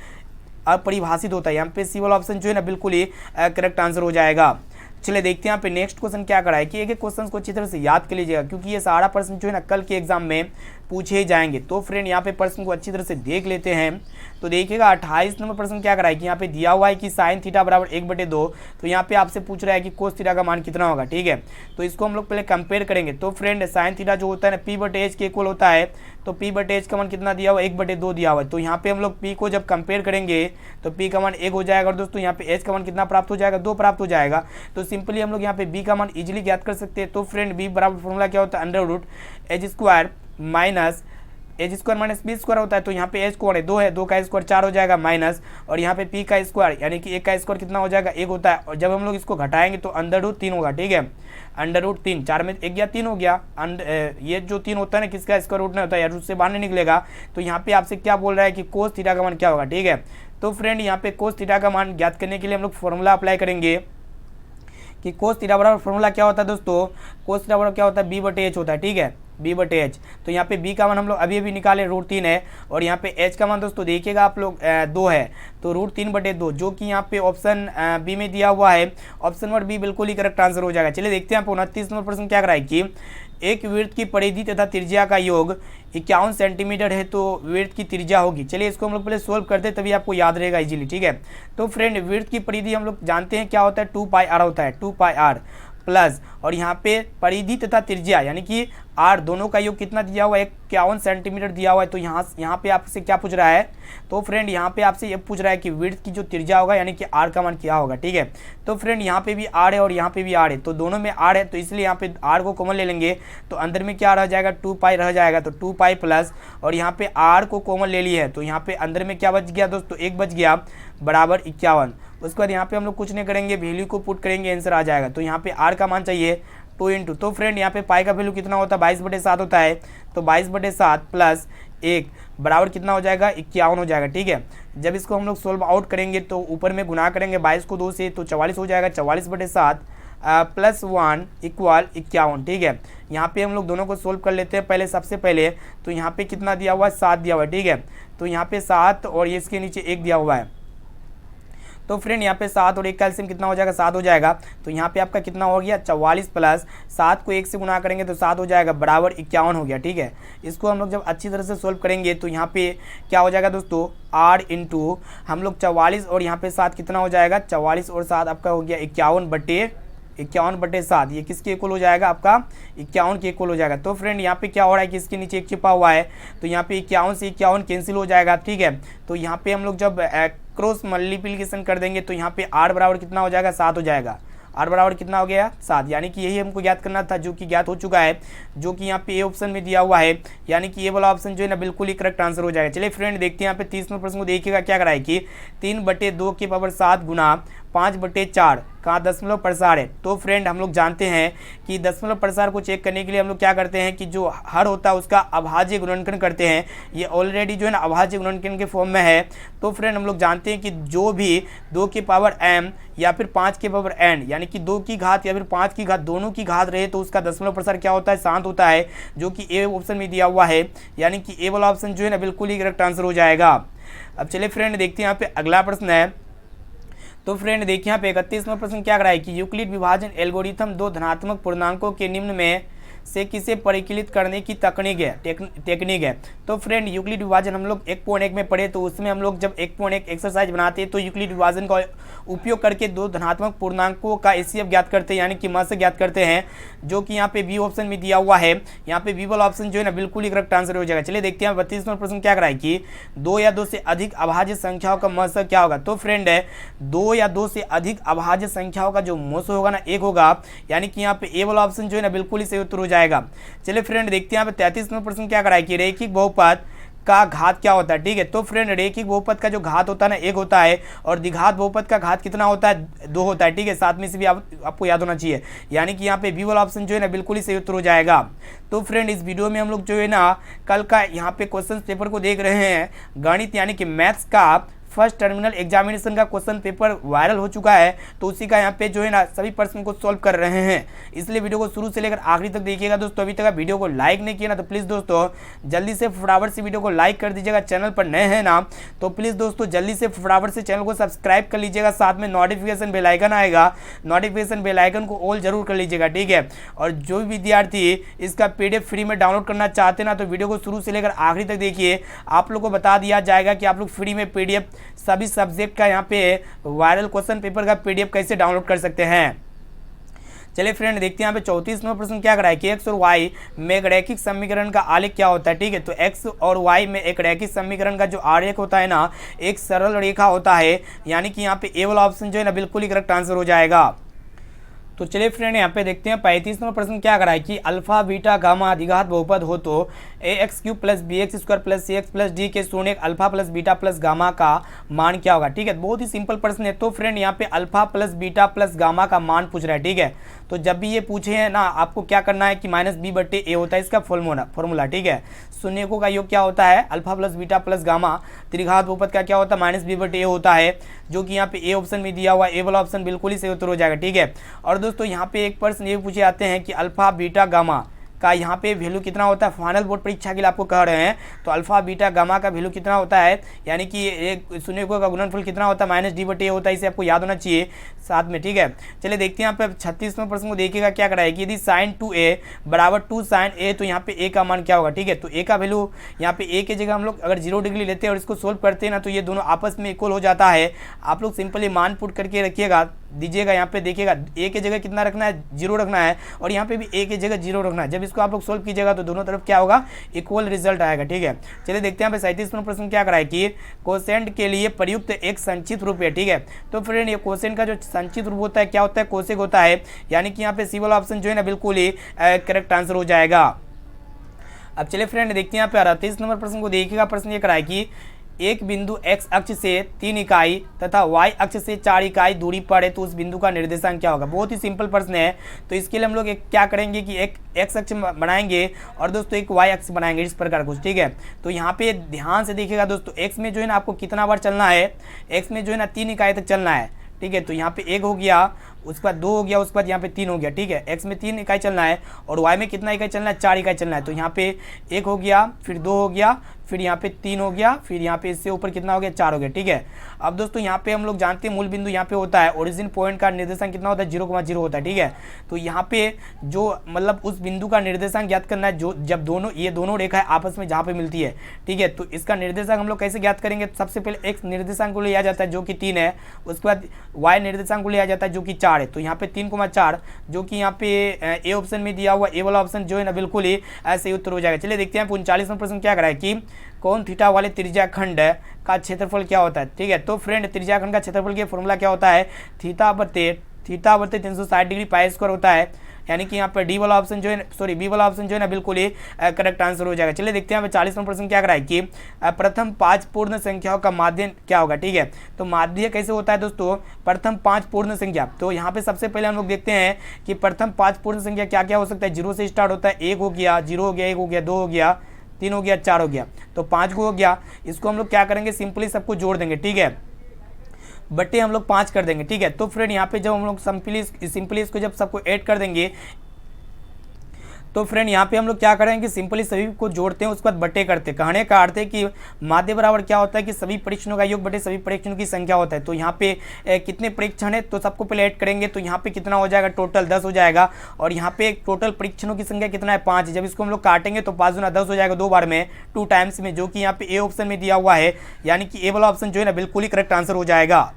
अपरिभाषित होता है। यहाँ पे सी वाला ऑप्शन जो है ना बिल्कुल ही करेक्ट आंसर हो जाएगा। चलिए देखते हैं यहाँ पे नेक्स्ट क्वेश्चन क्या करा है कि एक एक क्वेश्चन को अच्छी तरह से याद कर लीजिएगा, क्योंकि ये सारा प्रश्न जो है ना कल के एग्जाम में पूछे ही जाएंगे। तो फ्रेंड यहाँ पे प्रश्न को अच्छी तरह से देख लेते हैं। तो देखिएगा 28 नंबर प्रश्न क्या कराए कि यहाँ पे दिया हुआ है कि साइन थीटा बराबर 1/2, तो यहाँ पे आपसे पूछ रहा है कि कोस थीटा का मान कितना होगा। ठीक है, तो इसको हम लोग पहले कंपेयर करेंगे। तो फ्रेंड साइन थीटा जो होता है ना P/H के इक्वल होता है, तो P/H का मान कितना दिया हुआ है 1/2 दिया हुआ है। तो यहाँ पे हम लोग P को जब कंपेयर करेंगे तो P का मान 1 हो जाएगा और दोस्तों यहाँ पे H का मान कितना प्राप्त हो जाएगा 2 प्राप्त हो जाएगा। तो सिंपली हम लोग यहाँ पे B का मान इजीली ज्ञात कर सकते हैं। तो फ्रेंड B बराबर फॉर्मूला क्या होता है √H² minus H² minus B² होता है। तो यहाँ पे H² 2 है, 2 का स्क्वायर 4 हो जाएगा माइनस, और यहाँ पे P का स्क्वायर यानी कि 1 का स्क्वायर कितना हो जाएगा 1 होता है। और जब हम लोग इसको घटाएंगे तो √3 होगा। ठीक है, √3, 4 में 1 गया 3 हो गया। ये जो 3 होता है ना किसका स्क्वायर रूट नहीं होता है, रूट से बाहर नहीं निकलेगा। तो यहाँ पे आपसे क्या बोल रहा है कि कोस थीटा का मान क्या होगा। ठीक है, तो फ्रेंड यहाँ पे कोस थीटा का मान ज्ञात करने के लिए हम लोग फॉर्मूला अप्लाई करेंगे कि कोस थीटा बराबर फॉर्मूला क्या होता है दोस्तों, कोस थीटा बराबर क्या होता है B/H होता है। ठीक है, B/H। तो यहाँ पे B का मान हम लोग अभी निकाले √3 है, और यहाँ पे H का मान दोस्तों देखिएगा आप लोग 2 है, तो √3/2 जो कि यहाँ पे ऑप्शन B में दिया हुआ है। ऑप्शन नंबर B बिल्कुल ही करेक्ट आंसर हो जाएगा। चलिए देखते हैं यहाँ पे 29 नंबर प्रश्न क्या कराए कि एक वृत्त की परिधि तथा त्रिज्या का योग 51 सेंटीमीटर है, तो वृत्त की त्रिज्या होगी। चलिए इसको हम लोग पहले सोल्व करते हैं, तभी आपको याद रहेगा इजीली। ठीक है, तो फ्रेंड वृत्त की परिधि हम लोग जानते हैं क्या होता है 2πr होता है, 2πr प्लस, और यहाँ पे परिधि तथा त्रिज्या यानी कि r दोनों का योग कितना दिया हुआ है 51 सेंटीमीटर दिया हुआ है। तो यहाँ पे आपसे क्या पूछ रहा है, तो फ्रेंड यहाँ पे आपसे ये पूछ रहा है कि वृत्त की जो त्रिज्या होगा यानी कि r का मान क्या होगा। ठीक है, तो फ्रेंड यहाँ पे भी r है और यहाँ पे भी r है, तो दोनों में r है, तो इसलिए यहाँ पे r को कॉमन ले लेंगे तो अंदर में क्या रह जाएगा 2π रह जाएगा। तो 2π प्लस, और यहाँ पे r को कॉमन ले ली है, तो यहाँ पे अंदर में क्या बच गया दोस्तों 1 बच गया बराबर 51। उसके बाद यहाँ पे हम लोग कुछ नहीं करेंगे, वैल्यू को पुट करेंगे, आंसर आ जाएगा। तो यहाँ पे r का मान चाहिए 2 इंटू, तो फ्रेंड यहाँ पे पाई का वैल्यू कितना होता है 22/7 होता है, तो 22/7 प्लस 1 बराबर कितना हो जाएगा 51 हो जाएगा। ठीक है, जब इसको हम लोग सोल्व आउट करेंगे तो ऊपर में गुना करेंगे 22 को 2 से, तो 44 हो जाएगा, 44/7 प्लस 1 इक्वल 51। ठीक है, यहाँ पे हम लोग दोनों को सोल्व कर लेते हैं। पहले सबसे पहले तो यहाँ पे कितना दिया हुआ है 7 दिया हुआ है। ठीक है, तो यहाँ पे 7 और ये इसके नीचे 1 दिया हुआ है, तो फ्रेंड यहाँ पे 7 और 1 का एलसीएम कितना हो जाएगा 7 हो जाएगा। तो यहाँ पे आपका कितना हो गया 44 प्लस 7 को 1 से गुना करेंगे तो 7 हो जाएगा बराबर 51 हो गया। ठीक है, इसको हम लोग जब अच्छी तरह से सोल्व करेंगे तो यहाँ पे क्या हो जाएगा दोस्तों r इंटू हम लोग 44 और यहाँ पे 7 कितना हो जाएगा 44 और 7 आपका हो गया 51/7, ये किसके इक्वल हो जाएगा आपका 51 के इक्वल हो जाएगा। तो फ्रेंड यहाँ पे क्या हो रहा है कि इसके नीचे 1 छिपा हुआ है, तो यहाँ पे 51 से 51 कैंसिल हो जाएगा। ठीक है, तो यहाँ पे हम लोग जब क्रॉस मल्टीप्लिकेशन कर देंगे तो यहाँ पे r बराबर कितना हो जाएगा 7 हो जाएगा। r बराबर कितना हो गया 7, यानी कि यही हमको ज्ञात करना था, जो कि ज्ञात हो चुका है, जो कि यहाँ पे ए ऑप्शन में दिया हुआ है, यानी कि ये वाला ऑप्शन जो है ना बिल्कुल ही करेक्ट आंसर हो जाएगा। चलिए फ्रेंड देखते हैं यहाँ पे 30 नंबर प्रश्न को देखिएगा क्या कराए कि 3/2 की पावर 7 गुना 5/4 का दशमलव प्रसार है। तो फ्रेंड हम लोग जानते हैं कि दशमलव प्रसार को चेक करने के लिए हम लोग क्या करते हैं कि जो हर होता है उसका अभाज्य गुणनखंड करते हैं। ये ऑलरेडी जो है ना अभाज्य गुणनखंड के फॉर्म में है। तो फ्रेंड हम लोग जानते हैं कि जो भी 2 की पावर m या फिर 5 की पावर n यानी कि 2 की घात या फिर 5 की घात दोनों की घात रहे तो उसका दशमलव प्रसार क्या होता है शांत होता है, जो कि ए ऑप्शन में दिया हुआ है, यानी कि ए वाला ऑप्शन जो है ना बिल्कुल ही करेक्ट आंसर हो जाएगा। अब चलिए फ्रेंड देखते हैं यहाँ पे अगला प्रश्न है। तो फ्रेंड देखिए यहाँ पे 31वां प्रश्न क्या कराए कि यूक्लिड विभाजन एल्गोरिथम 2 धनात्मक पूर्णांकों के निम्न में से किसे परिकलित करने की टेक्निक है। तो फ्रेंड यूक्लिड विभाजन हम लोग 1.1 में पढ़े, तो उसमें हम लोग जब 1.1 एक्सरसाइज बनाते हैं तो यूक्लिड विभाजन का उपयोग करके 2 धनात्मक पूर्णांकों का एचसीएफ ज्ञात करते हैं, यानी कि मास ज्ञात करते हैं, जो कि यहाँ पे बी ऑप्शन में दिया हुआ है। यहाँ पे बी वाला ऑप्शन जो है ना बिल्कुल ही करेक्ट आंसर हो जाएगा। चलिए देखते हैं 32वां प्रश्न क्या कराए कि 2 या 2 से अधिक अभाज्य संख्याओं का मौस क्या होगा। तो फ्रेंड 2 या 2 से अधिक अभाज्य संख्याओं का जो मौस होगा ना 1 होगा, यानी कि यहाँ पे ए वाला ऑप्शन जो है ना बिल्कुल ही सही उत्तर हो जाएगा। चलिए फ्रेंड देखते हैं यहाँ पे 33वां प्रश्न क्या कराए कि रैखिक बहुपद का घात क्या होता है। ठीक है, तो फ्रेंड रैखिक बहुपद का जो घात होता है ना 1 होता है, और द्विघात बहुपद का घात कितना होता है 2 होता है। ठीक है, साथ में से भी आपको याद होना चाहिए, यानी कि यहाँ पे बी वाला ऑप्शन जो है ना बिल्कुल ही सही उत्तर हो जाएगा। तो फ्रेंड इस वीडियो में हम लोग जो है ना कल का यहाँ पे क्वेश्चन पेपर को देख रहे हैं, गणित यानी कि मैथ्स का फर्स्ट टर्मिनल एग्जामिनेशन का क्वेश्चन पेपर वायरल हो चुका है, तो उसी का यहाँ पे जो है ना सभी प्रश्न को सॉल्व कर रहे हैं। इसलिए वीडियो को शुरू से लेकर आखिरी तक देखिएगा दोस्तों। अभी तक वीडियो को लाइक नहीं किया ना तो प्लीज़ दोस्तों जल्दी से फटाफट से वीडियो को लाइक कर दीजिएगा। चैनल पर नए हैं ना तो प्लीज़ दोस्तों जल्दी से फटाफट से चैनल को सब्सक्राइब कर लीजिएगा। साथ में नोटिफिकेशन बेल आइकन आएगा, नोटिफिकेशन बेल आइकन को ऑल जरूर कर लीजिएगा, ठीक है। और जो भी विद्यार्थी इसका PDF फ्री में डाउनलोड करना चाहते हैं ना तो वीडियो को शुरू से लेकर आखिरी तक देखिए। आप लोग को बता दिया जाएगा कि आप लोग फ्री में PDF सभी सब्जेक्ट का यहाँ पे वायरल क्वेश्चन पेपर का PDF कैसे डाउनलोड कर सकते हैं। चलिए फ्रेंड देखते हैं यहाँ पे 34 नंबर प्रश्न क्या करा है कि x और y में एक रैखिक समीकरण का आलेख क्या होता है, ठीक है। तो x और y में एक रैखिक समीकरण का जो आलेख होता है ना एक सरल रेखा होता है, यानी कि यहाँ पे ए वाला ऑप्शन जो है ना बिल्कुल ही करेक्ट आंसर हो जाएगा। तो चलिए फ्रेंड यहाँ पे देखते हैं 35 नंबर प्रश्न क्या करा है कि अल्फा बीटा गामा अधिघात बहुपद हो तो ax³ + bx² + cx + d के शून्य alpha plus beta plus gamma का मान क्या होगा, ठीक है। बहुत ही सिंपल प्रश्न है। तो फ्रेंड यहाँ पे alpha plus beta plus gamma का मान पूछ रहा है, ठीक है। तो जब भी ये पूछे हैं ना आपको क्या करना है कि -b/a होता है इसका फॉर्मूला, ठीक है। शून्यकों का योग क्या होता है alpha plus beta plus gamma, त्रिघात बहुपद का क्या होता है -b/a होता है, जो कि यहाँ पे ए ऑप्शन में दिया हुआ ए वाला ऑप्शन बिल्कुल ही सही उत्तर हो जाएगा, ठीक है। और दोस्तों यहाँ पे एक प्रश्न ये पूछे जाते हैं कि अल्फा बीटा गामा का यहाँ पे वैल्यू कितना होता है, फाइनल बोर्ड परीक्षा के लिए आपको कह रहे हैं। तो अल्फा बीटा गामा का वैल्यू कितना होता है, यानी कि एक शून्यकों का गुणनफल कितना होता है -d/a होता है, इसे आपको याद होना चाहिए साथ में, ठीक है। चलिए देखते हैं यहाँ पे 36वें प्रश्न को देखिएगा क्या कराए कि यदि sin 2a = 2 sin a तो यहाँ पे a का मान क्या होगा, ठीक है। तो a का वैल्यू यहाँ पे a की जगह हम लोग अगर 0 डिग्री लेते हैं और इसको सोल्व करते हैं ना तो ये दोनों आपस में इक्वल हो जाता है। आप लोग सिंपली मान पुट करके रखिएगा, दीजिएगा यहाँ पे देखिएगा a की जगह कितना रखना है 0 रखना है और यहाँ पे भी a की जगह 0 रखना है। जब इसको आप लोग सोल्व कीजिएगा तो दोनों तरफ क्या होगा इक्वल रिजल्ट आएगा, ठीक है। चलिए देखते हैं यहाँ पे 37वां प्रश्न क्या कराए कि कोसेंट के लिए प्रयुक्त एक संचित रूप है, ठीक है। तो फ्रेंड ये कोसेंट का जो संचित रूप होता है क्या होता है कोसेक होता है, यानी कि यहाँ पे सी वाला ऑप्शन जो है ना बिल्कुल ही करेक्ट आंसर हो जाएगा। अब चलिए फ्रेंड देखते हैं यहाँ पे 38 नंबर प्रश्न को देखिएगा। प्रश्न ये कराए कि एक बिंदु x अक्ष से 3 इकाई तथा y अक्ष से 4 इकाई दूरी पर है तो उस बिंदु का निर्देशांक क्या होगा। बहुत ही सिंपल प्रश्न है। तो इसके लिए हम लोग क्या करेंगे कि एक x अक्ष बनाएंगे और दोस्तों एक y अक्ष बनाएंगे, इस प्रकार कुछ, ठीक है। तो यहाँ पे ध्यान से देखिएगा दोस्तों x में जो है ना आपको कितना बार चलना है, x में जो है ना 3 इकाई तक चलना है, ठीक है। तो यहाँ पे 1 हो गया, उसके बाद 2 हो गया, उसके बाद यहाँ पे 3 हो गया, ठीक है। x में 3 इकाई चलना है और y में कितना इकाई चलना है 4 इकाई चलना है। तो यहाँ पे 1 हो गया, फिर 2 हो गया, फिर यहाँ पे 3 हो गया, फिर यहाँ पे इससे ऊपर कितना हो गया 4 हो गया, ठीक है। अब दोस्तों यहाँ पे हम लोग जानते हैं मूल बिंदु यहाँ पे होता है, ओरिजिन पॉइंट का निर्देशांक कितना होता है 0,0 होता है, ठीक है। तो यहाँ पे जो मतलब उस बिंदु का निर्देशांक ज्ञात करना है जो जब ये दोनों रेखाएं आपस में जहाँ पे मिलती है, ठीक है। तो इसका निर्देशांक हम लोग कैसे ज्ञात करेंगे, सबसे पहले x निर्देशांक को लिया जाता है जो कि 3 है, उसके बाद y निर्देशांक को लिया जाता है जो कि 4 है। तो यहाँ पे 3,4 जो कि यहाँ पे ए ऑप्शन में दिया हुआ ए वाला ऑप्शन जो है ना बिल्कुल ही ऐसे ही उत्तर हो जाएगा। चलिए देखते हैं 39वां प्रश्न क्या कराए कि कौन थीटा वाले त्रिज्याखंड का क्षेत्रफल क्या होता है, ठीक है। तो फ्रेंड त्रिज्याखंड का क्षेत्रफल के फॉर्मूला क्या होता है थीटा बटे 360 डिग्री π² होता है, यानी कि यहाँ पर डी वाला ऑप्शन जो है बी वाला ऑप्शन जो है ना बिल्कुल ही करेक्ट आंसर हो जाएगा। चलिए देखते हैं 40वां प्रश्न क्या कराए कि प्रथम 5 पूर्ण संख्याओं का माध्य क्या होगा, ठीक है। तो माध्य कैसे होता है दोस्तों, प्रथम 5 पूर्ण संख्या। तो यहाँ पे सबसे पहले हम लोग देखते हैं कि प्रथम 5 पूर्ण संख्या क्या क्या हो सकता है। 0 से स्टार्ट होता है, 1 हो गया, 0 हो गया, 1 हो गया, 2 हो गया, 3 हो गया, 4 हो गया, तो 5 को हो गया। इसको हम लोग क्या करेंगे सिंपली सबको जोड़ देंगे, ठीक है, बट्टे हम लोग 5 कर देंगे, ठीक है। तो फ्रेंड यहाँ पे जब हम लोग सिंपली इसको जब सबको ऐड कर देंगे तो फ्रेंड यहाँ पे हम लोग क्या करेंगे सिंपली सभी को जोड़ते हैं, उसके बाद बट्टे करते हैं। कहने का अर्थ है कि माध्य बराबर क्या होता है कि सभी परीक्षणों का योग बटे सभी परीक्षणों की संख्या होता है। तो यहाँ पे कितने परीक्षण है तो सबको पहले ऐड करेंगे तो यहाँ पे कितना हो जाएगा टोटल 10 हो जाएगा, और यहाँ पे टोटल परीक्षणों की संख्या कितना है 5। जब इसको हम लोग काटेंगे तो 5 गुना 10 हो जाएगा 2 बार में 2 टाइम्स में, जो कि यहाँ पे ए ऑप्शन में दिया हुआ है, यानी कि ए वाला ऑप्शन जो है ना बिल्कुल ही करेक्ट आंसर हो जाएगा।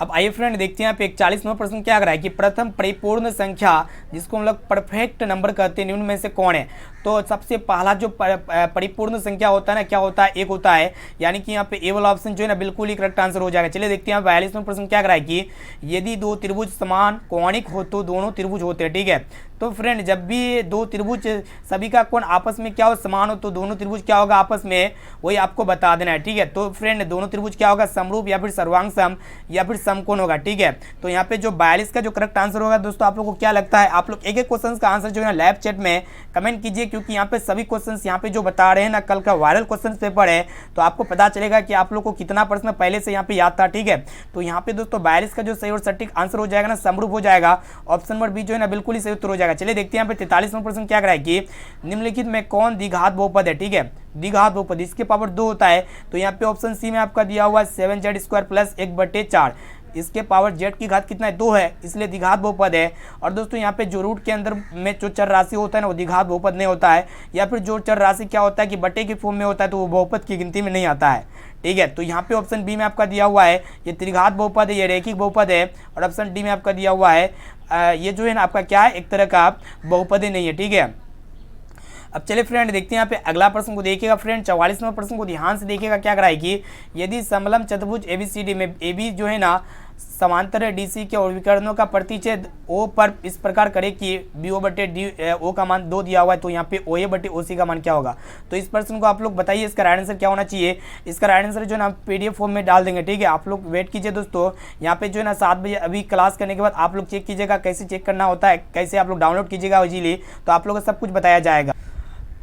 अब आइए फ्रेंड देखते हैं यहाँ पे 41वां प्रश्न क्या कराए कि प्रथम परिपूर्ण संख्या जिसको हम लोग परफेक्ट नंबर कहते हैं निम्न में से कौन है। तो सबसे पहला जो परिपूर्ण संख्या होता है ना क्या होता है 1 होता है, यानी कि यहाँ पे ए वाला ऑप्शन जो है ना बिल्कुल ही करेक्ट आंसर हो जाएगा। चलिए देखते हैं 42वां प्रश्न क्या कराए कि यदि 2 त्रिभुज समान कोणिक हो तो दोनों त्रिभुज होते हैं, ठीक है। तो फ्रेंड जब भी 2 त्रिभुज सभी का कोण आपस में क्या हो समान हो तो दोनों त्रिभुज क्या होगा आपस में, वही आपको बता देना है, ठीक है। तो फ्रेंड दोनों त्रिभुज क्या होगा समरूप या फिर सर्वांग सम या फिर समकोण होगा, ठीक है। तो यहाँ पे जो 42 का जो करेक्ट आंसर होगा दोस्तों आप लोग को क्या लगता है, आप लोग एक एक क्वेश्चन का आंसर जो है ना लाइव चैट में कमेंट कीजिए क्योंकि यहाँ पे सभी क्वेश्चंस यहाँ पे जो बता रहे हैं ना, कल का वायरल क्वेश्चन पेपर है, तो आपको पता चलेगा कि आप लोग को कितना प्रश्न पहले से यहाँ पे याद था। ठीक है, तो यहाँ पे दोस्तों 42 का जो सही और सटीक आंसर हो जाएगा ना, समरूप हो जाएगा, ऑप्शन नंबर बी जो है ना बिल्कुल ही सही उत्तर हो जाएगा। चलिए देखते हैं यहाँ पे 43 नंबर प्रश्न क्या कराए कि निम्नलिखित में कौन द्विघात बहुपद है। ठीक है, द्विघात बहुपद इसके पावर 2 होता है, तो यहाँ पे ऑप्शन सी में आपका दिया हुआ है 7z² प्लस 1/4, इसके पावर z की घात कितना है 2 है, इसलिए द्विघात बहुपद है। और दोस्तों यहाँ पे जो रूट के अंदर में जो चर राशि होता है ना, वो द्विघात बहुपद नहीं होता है, या फिर जो चर राशि क्या होता है कि बटे की फॉर्म में होता है, तो वो बहुपद की गिनती में नहीं आता है। ठीक है, तो यहाँ पे ऑप्शन बी में आपका दिया हुआ है ये त्रिघात बहुपद है, ये रैखिक बहुपद है, और ऑप्शन डी में आपका दिया हुआ है ये जो है ना आपका क्या है, एक तरह का बहुपद ही नहीं है। ठीक है, अब चलिए फ्रेंड देखते हैं यहाँ पे अगला प्रश्न को देखिएगा फ्रेंड। 44 नंबर प्रश्न को ध्यान से देखिएगा क्या कराएगी, यदि समलम चतुर्भुज एबीसीडी में AB जो है ना समांतर है DC के और विकर्णों का प्रतिच्छेद O पर इस प्रकार करे कि BO/DO का मान 2 दिया हुआ है, तो यहाँ पे OA/OC का मान क्या होगा। तो इस प्रश्न को आप लोग बताइए इसका राइट आंसर क्या होना चाहिए। इसका राइट आंसर जो है ना PDF फॉर्म में डाल देंगे। ठीक है, आप लोग वेट कीजिए दोस्तों, यहाँ पे जो है ना 7 बजे अभी क्लास करने के बाद आप लोग चेक कीजिएगा कैसे चेक करना होता है, कैसे आप लोग डाउनलोड कीजिएगा इजीली, तो आप लोग को सब कुछ बताया जाएगा।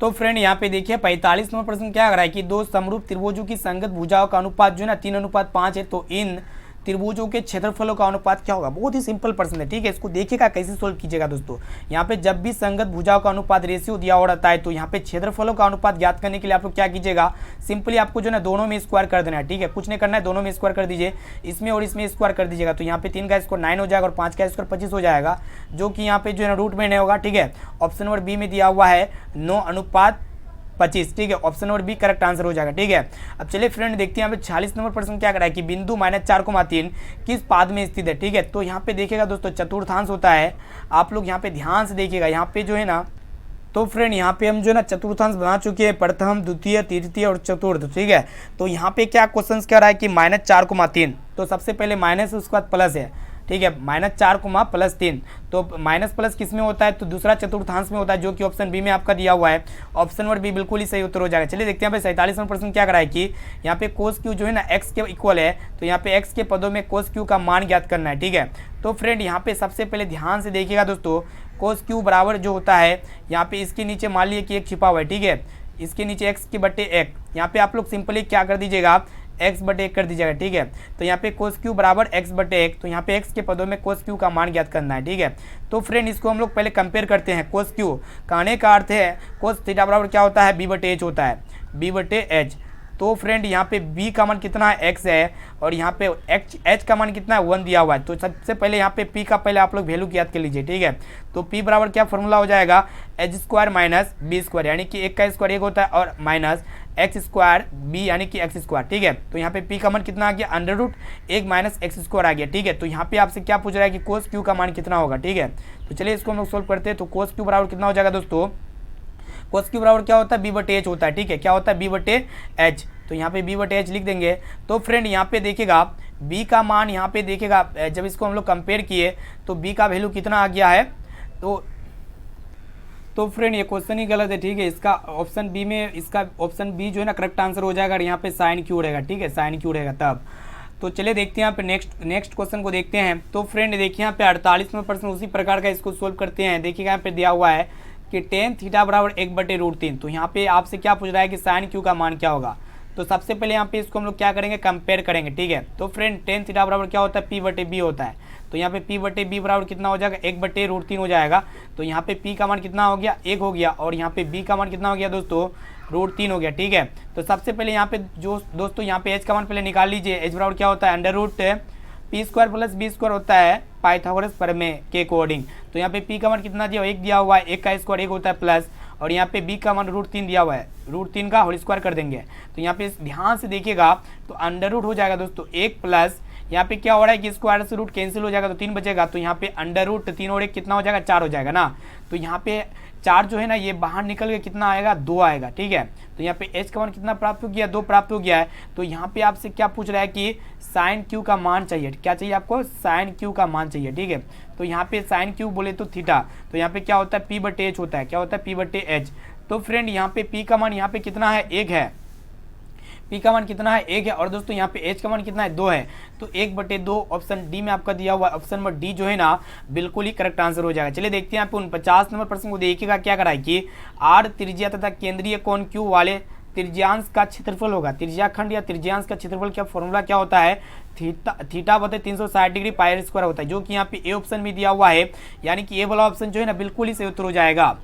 तो फ्रेंड यहाँ पे देखिए 45 नंबर प्रश्न क्या कर रहा है कि दो समरूप त्रिभुजों की संगत भुजाओं का अनुपात जो है ना 3:5 है, तो इन त्रिभुजों के क्षेत्रफलों का अनुपात क्या होगा। बहुत ही सिंपल प्रश्न है। ठीक है, इसको देखिएगा कैसे सोल्व कीजिएगा दोस्तों। यहाँ पे जब भी संगत भुजाओं का अनुपात रेशियो दिया हुआ रहता है, तो यहाँ पे क्षेत्रफलों का अनुपात ज्ञात करने के लिए आप लोग क्या कीजिएगा, सिंपली आपको जो है ना दोनों में स्क्वायर कर देना है। ठीक है, कुछ नहीं करना है, दोनों में स्क्वायर कर दीजिए, इसमें और इसमें स्क्वायर कर दीजिएगा, तो यहाँ पे 3 का स्क्वायर 9 हो जाएगा और 5 का स्क्वायर 25 हो जाएगा, जो कि यहाँ पे जो है ना रूट में नहीं होगा। ठीक है, ऑप्शन नंबर बी में दिया हुआ है 9:25। ठीक है, option number B correct answer हो जाएगा। ठीक है, अब चलिए फ्रेंड देखते हैं यहाँ पे 46 नंबर प्रश्न क्या करा है कि बिंदु -4,3 किस पाद में स्थित है। ठीक है, तो यहाँ पे देखिएगा दोस्तों चतुर्थांश होता है, आप लोग यहाँ पे ध्यान से देखिएगा, यहाँ पे जो है ना, तो फ्रेंड यहाँ पे हम जो है ना चतुर्थांश बना चुके हैं, प्रथम द्वितीय तृतीय और चतुर्थ। ठीक है, तो यहाँ पे क्या क्वेश्चन कह रहा है कि -4,3, तो सबसे पहले माइनस उसके बाद प्लस है। ठीक है, -4,+3, तो माइनस प्लस किस में होता है, तो दूसरा चतुर्थांश में होता है, जो कि ऑप्शन बी में आपका दिया हुआ है। ऑप्शन नंबर बी बिल्कुल ही सही उत्तर हो जाएगा। चलिए देखते हैं भाई 47 नंबर प्रश्न क्या करा है कि यहाँ पे कोस क्यू जो है ना x के इक्वल है, तो यहाँ पे x के पदों में कोस क्यू का मान ज्ञात करना है। ठीक है, तो फ्रेंड यहाँ पे सबसे पहले ध्यान से देखिएगा दोस्तों, कोस क्यू बराबर जो होता है, यहाँ पे इसके नीचे मान लीजिए कि एक छिपा हुआ है। ठीक है, इसके नीचे x/1, यहाँ पे आप लोग सिंपली क्या कर दीजिएगा, x/1 कर दीजिएगा। ठीक है, तो यहाँ पे कोस क्यू बराबर x/1, तो यहाँ पे x के पदों में कोस क्यू का मान ज्ञात करना है। ठीक है, तो फ्रेंड इसको हम लोग पहले कंपेयर करते हैं। कोस क्यू कहने का अर्थ है कोस थीटा बराबर क्या होता है, b/h होता है, b/h। तो फ्रेंड यहाँ पे b का मान कितना है, x है, और यहाँ पे h का मान कितना है, 1 दिया हुआ है। तो सबसे पहले यहाँ पे p का पहले आप लोग वैल्यू याद कर लीजिए। ठीक है, तो p बराबर क्या फॉर्मूला हो जाएगा, h² - b², यानी कि 1 का स्क्वायर 1 होता है, और माइनस x² b यानी कि x²। ठीक है, तो यहाँ पे p का मान कितना आ गया, √1 - x² आ गया। ठीक है, तो यहाँ पे आपसे क्या पूछ रहा है कि कोस क्यू का मान कितना होगा। ठीक है, तो चलिए इसको हम लोग सोल्व करते हैं। तो कोस क्यू बराबर कितना हो जाएगा दोस्तों, कोस क्यू बराबर क्या होता है, b/h होता है। ठीक है, क्या होता है, b/h, तो यहाँ पे b/h लिख देंगे। तो फ्रेंड यहाँ पे देखिएगा b का मान, यहाँ पे देखिएगा जब इसको हम लोग कंपेयर किए तो b का वैल्यू कितना आ गया है, तो फ्रेंड ये क्वेश्चन ही गलत है। ठीक है, इसका ऑप्शन बी में, इसका ऑप्शन बी जो है ना करेक्ट आंसर हो जाएगा, और यहाँ पे साइन क्यू रहेगा। ठीक है, साइन क्यू रहेगा तब। तो चलिए देखते हैं यहाँ पे नेक्स्ट क्वेश्चन को देखते हैं। तो फ्रेंड देखिए यहाँ पे 48वां प्रश्न उसी प्रकार का, इसको सोल्व करते हैं। देखिएगा यहाँ पे दिया हुआ है कि tan थीटा बराबर 1/√3, तो यहाँ पे आपसे क्या पूछ रहा है कि साइन क्यू का मान क्या होगा। तो सबसे पहले यहाँ पे इसको हम लोग क्या करेंगे, कंपेयर करेंगे। ठीक है, तो फ्रेंड tan थीटा बराबर क्या होता है, p/b होता है, तो यहाँ पे p/b बराबर कितना हो जाएगा, 1/√3 हो जाएगा। तो यहाँ पे p का मान कितना हो गया, 1 हो गया, और यहाँ पे b का मान कितना हो गया दोस्तों, √3 हो गया। ठीक है, तो सबसे पहले यहाँ पे जो दोस्तों यहाँ पे h का मान पहले निकाल लीजिए। h बराबर क्या होता है, √p² + b² होता है पाइथागोरस प्रमेय के अकॉर्डिंग। तो यहाँ पे p का मान कितना दिया, 1 दिया हुआ है, 1 का स्क्वायर 1 होता है प्लस, और यहाँ पे b का मान √3 दिया हुआ है, √3 का होल स्क्वायर कर देंगे। तो यहाँ पे ध्यान से देखिएगा, तो अंडर रूट हो जाएगा दोस्तों 1 प्लस, यहाँ पे क्या हो रहा है कि स्क्वायर से रूट कैंसिल हो जाएगा, तो 3 बचेगा, तो यहाँ पे √3 और 1 कितना हो जाएगा, 4 हो जाएगा ना। तो यहाँ पे 4 जो है ना ये बाहर निकल के कितना आएगा, 2 आएगा। ठीक है, तो यहाँ पे h का मान कितना प्राप्त हो गया, 2 प्राप्त हो गया है। तो यहाँ पे आपसे क्या पूछ रहा है कि साइन क्यू का मान चाहिए, क्या चाहिए आपको, साइन क्यू का मान चाहिए। ठीक है, तो यहाँ पे साइन क्यू बोले तो थीटा, तो यहाँ पे क्या होता है, p/h होता है, क्या होता है, p/h। तो फ्रेंड यहाँ पे p का मान यहाँ पे कितना है, 1 है, पी का मान कितना है 1 है, और दोस्तों यहाँ पे एच का मान कितना है 2 है, तो 1/2 ऑप्शन डी में आपका दिया हुआ है। ऑप्शन नंबर डी जो है ना बिल्कुल ही करेक्ट आंसर हो जाएगा। चलिए देखते हैं यहाँ पे 49 नंबर प्रश्न को देखिएगा क्या करा है कि आर त्रिज्या तथा केंद्रीय कोण क्यू वाले त्रिज्यांश का क्षेत्रफल होगा। त्रिज्याखंड या त्रिज्यांश का क्षेत्रफल क्या फॉर्मूला क्या होता है, थीटा बटे 360 डिग्री पाई स्क्वायर होता है, जो कि यहाँ पे ए ऑप्शन में दिया हुआ है, यानी कि ए वाला ऑप्शन जो है ना बिल्कुल ही सही उत्तर हो जाएगा।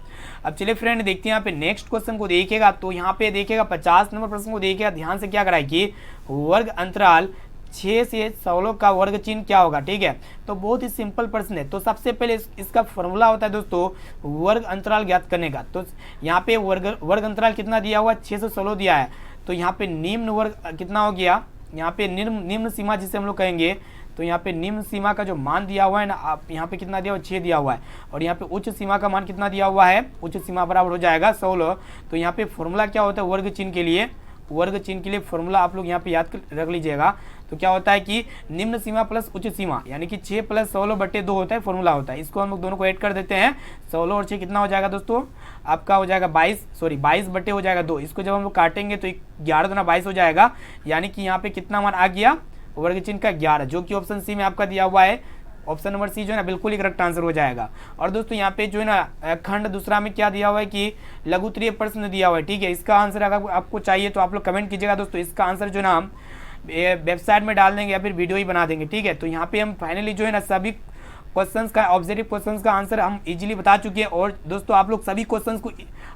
अब चलिए फ्रेंड देखते हैं यहाँ पे नेक्स्ट क्वेश्चन को देखिएगा, तो यहाँ पे देखिएगा 50 नंबर प्रश्न को देखिएगा ध्यान से क्या कराए कि वर्ग अंतराल 6 से 16 का वर्ग चिन्ह क्या होगा। ठीक है, तो बहुत ही सिंपल प्रश्न है। तो सबसे पहले इसका फॉर्मूला होता है दोस्तों वर्ग अंतराल ज्ञात करने का। तो यहाँ पे वर्ग अंतराल कितना दिया हुआ है 6 से 16 दिया है, तो यहाँ पे निम्न वर्ग कितना हो गया, यहाँ पे निम्न सीमा जिसे हम लोग कहेंगे, तो यहाँ पे निम्न सीमा का जो मान दिया हुआ है ना, आप यहाँ पे कितना दिया हुआ 6 दिया हुआ है, और यहाँ पे उच्च सीमा का मान कितना दिया हुआ है, उच्च सीमा बराबर हो जाएगा 16। तो यहाँ पे फॉर्मूला क्या होता है वर्ग चिन्ह के लिए, वर्ग चिन्ह के लिए फॉर्मूला आप लोग यहाँ पे याद रख लीजिएगा। तो क्या होता है कि निम्न सीमा प्लस उच्च सीमा, यानी कि 6 + 16/2 होता है फॉर्मूला होता है। इसको हम लोग दोनों को ऐड कर देते हैं, 16 और 6 कितना हो जाएगा दोस्तों, आपका हो जाएगा 22 हो जाएगा 2। इसको जब हम लोग काटेंगे तो 11 दूना 22 हो जाएगा, यानी कि यहाँ पे कितना मान आ गया वर्ग चिन्ह का 11, जो कि ऑप्शन सी में आपका दिया हुआ है। ऑप्शन नंबर सी जो है ना बिल्कुल ही करेक्ट आंसर हो जाएगा। और दोस्तों यहाँ पे जो है ना खंड दूसरा में क्या दिया हुआ है कि लघुत्तरीय प्रश्न दिया हुआ है। ठीक है, इसका आंसर अगर आपको चाहिए तो आप लोग कमेंट कीजिएगा दोस्तों, इसका आंसर जो है ना हम वेबसाइट में डाल देंगे या फिर वीडियो ही बना देंगे। ठीक है, तो यहाँ पे हम फाइनली जो है ना सभी क्वेश्चंस का ऑब्जेक्टिव क्वेश्चंस का आंसर हम इजीली बता चुके हैं। और दोस्तों आप लोग सभी क्वेश्चंस को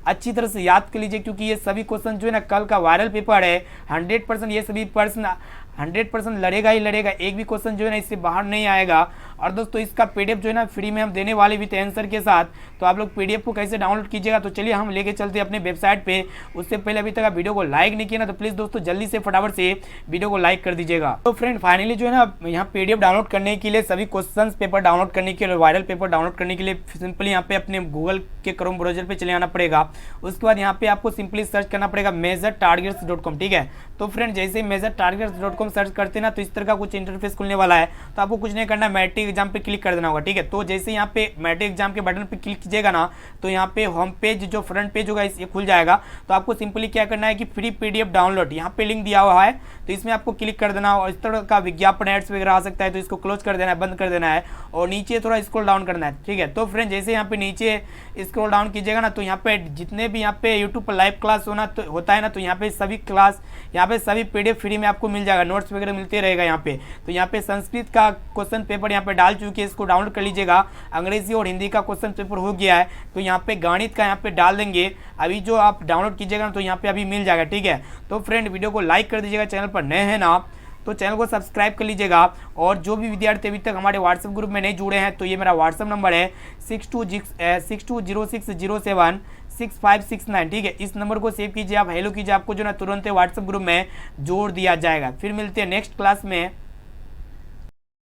अच्छी तरह से याद कर लीजिए, क्योंकि ये सभी क्वेश्चन जो है ना कल का वायरल पेपर है। 100% ये सभी प्रश्न 100% लड़ेगा ही लड़ेगा, एक भी क्वेश्चन जो है ना इससे बाहर नहीं आएगा। और दोस्तों इसका पीडीएफ जो है ना फ्री में हम देने वाले विद आंसर के साथ, तो आप लोग पीडीएफ को कैसे डाउनलोड कीजिएगा, तो चलिए हम लेके चलते हैं अपने वेबसाइट पे। उससे पहले अभी तक आप वीडियो को लाइक नहीं किया ना, तो प्लीज़ दोस्तों जल्दी से फटाफट से वीडियो को लाइक कर दीजिएगा। तो फ्रेंड फाइनली जो है ना यहाँ पीडीएफ डाउनलोड करने के लिए, सभी क्वेश्चन पेपर डाउनलोड करने के लिए, वायरल पेपर डाउनलोड करने के लिए सिंपली यहाँ पे अपने गूगल के क्रोम ब्राउजर पे चले आना पड़ेगा। उसके बाद यहाँ पे आपको सिंपली सर्च करना पड़ेगा measuretargets.com। ठीक है, तो फ्रेंड जैसे ही measuretargets.com सर्च करते ना, तो इस तरह का कुछ इंटरफेस खुलने वाला है। तो आपको कुछ नहीं करना, मैट्रिक एग्जाम पे क्लिक कर देना होगा। ठीक है, तो जैसे यहाँ पे मैट्रिक एग्जाम के बटन पे क्लिक कीजिएगा ना, तो यहाँ पे होम पेज जो फ्रंट पेज होगा ये खुल जाएगा। तो आपको सिंपली क्या करना है कि फ्री पीडीएफ डाउनलोड यहाँ पे लिंक दिया हुआ है, तो इसमें आपको क्लिक कर देना। और इस तरह का विज्ञापन एड्स वगैरह आ सकता है, तो इसको क्लोज कर देना है, बंद कर देना है, और नीचे थोड़ा स्क्रॉल डाउन करना है। ठीक है, तो फ्रेंड जैसे यहाँ पे नीचे स्क्रॉल डाउन कीजिएगा ना, तो यहाँ पे जितने भी यहाँ पे यूट्यूब पर लाइव क्लास होता है ना, तो यहाँ पे सभी क्लास, यहाँ पे सभी पीडीएफ फ्री में आपको मिल जाएगा, नोट्स वगैरह मिलते रहेगा यहाँ पे। तो यहाँ पे संस्कृत का क्वेश्चन पेपर यहाँ पे डाल चुके हैं, इसको डाउनलोड कर लीजिएगा। अंग्रेजी और हिंदी का क्वेश्चन पेपर हो गया है, तो यहाँ पे गणित का यहाँ पे डाल देंगे। अभी जो आप डाउनलोड कीजिएगा ना, तो यहाँ पे अभी मिल जाएगा। ठीक है, तो फ्रेंड वीडियो को लाइक कर दीजिएगा, चैनल पर नए हैं ना तो चैनल को सब्सक्राइब कर लीजिएगा। और जो भी विद्यार्थी अभी तक हमारे व्हाट्सएप ग्रुप में नहीं जुड़े हैं, तो ये मेरा व्हाट्सएप नंबर है 6206076569। ठीक है, इस नंबर को सेव कीजिए, आप हेलो कीजिए, आपको जो ना तुरंत व्हाट्सएप ग्रुप में जोड़ दिया जाएगा। फिर मिलते हैं नेक्स्ट क्लास में।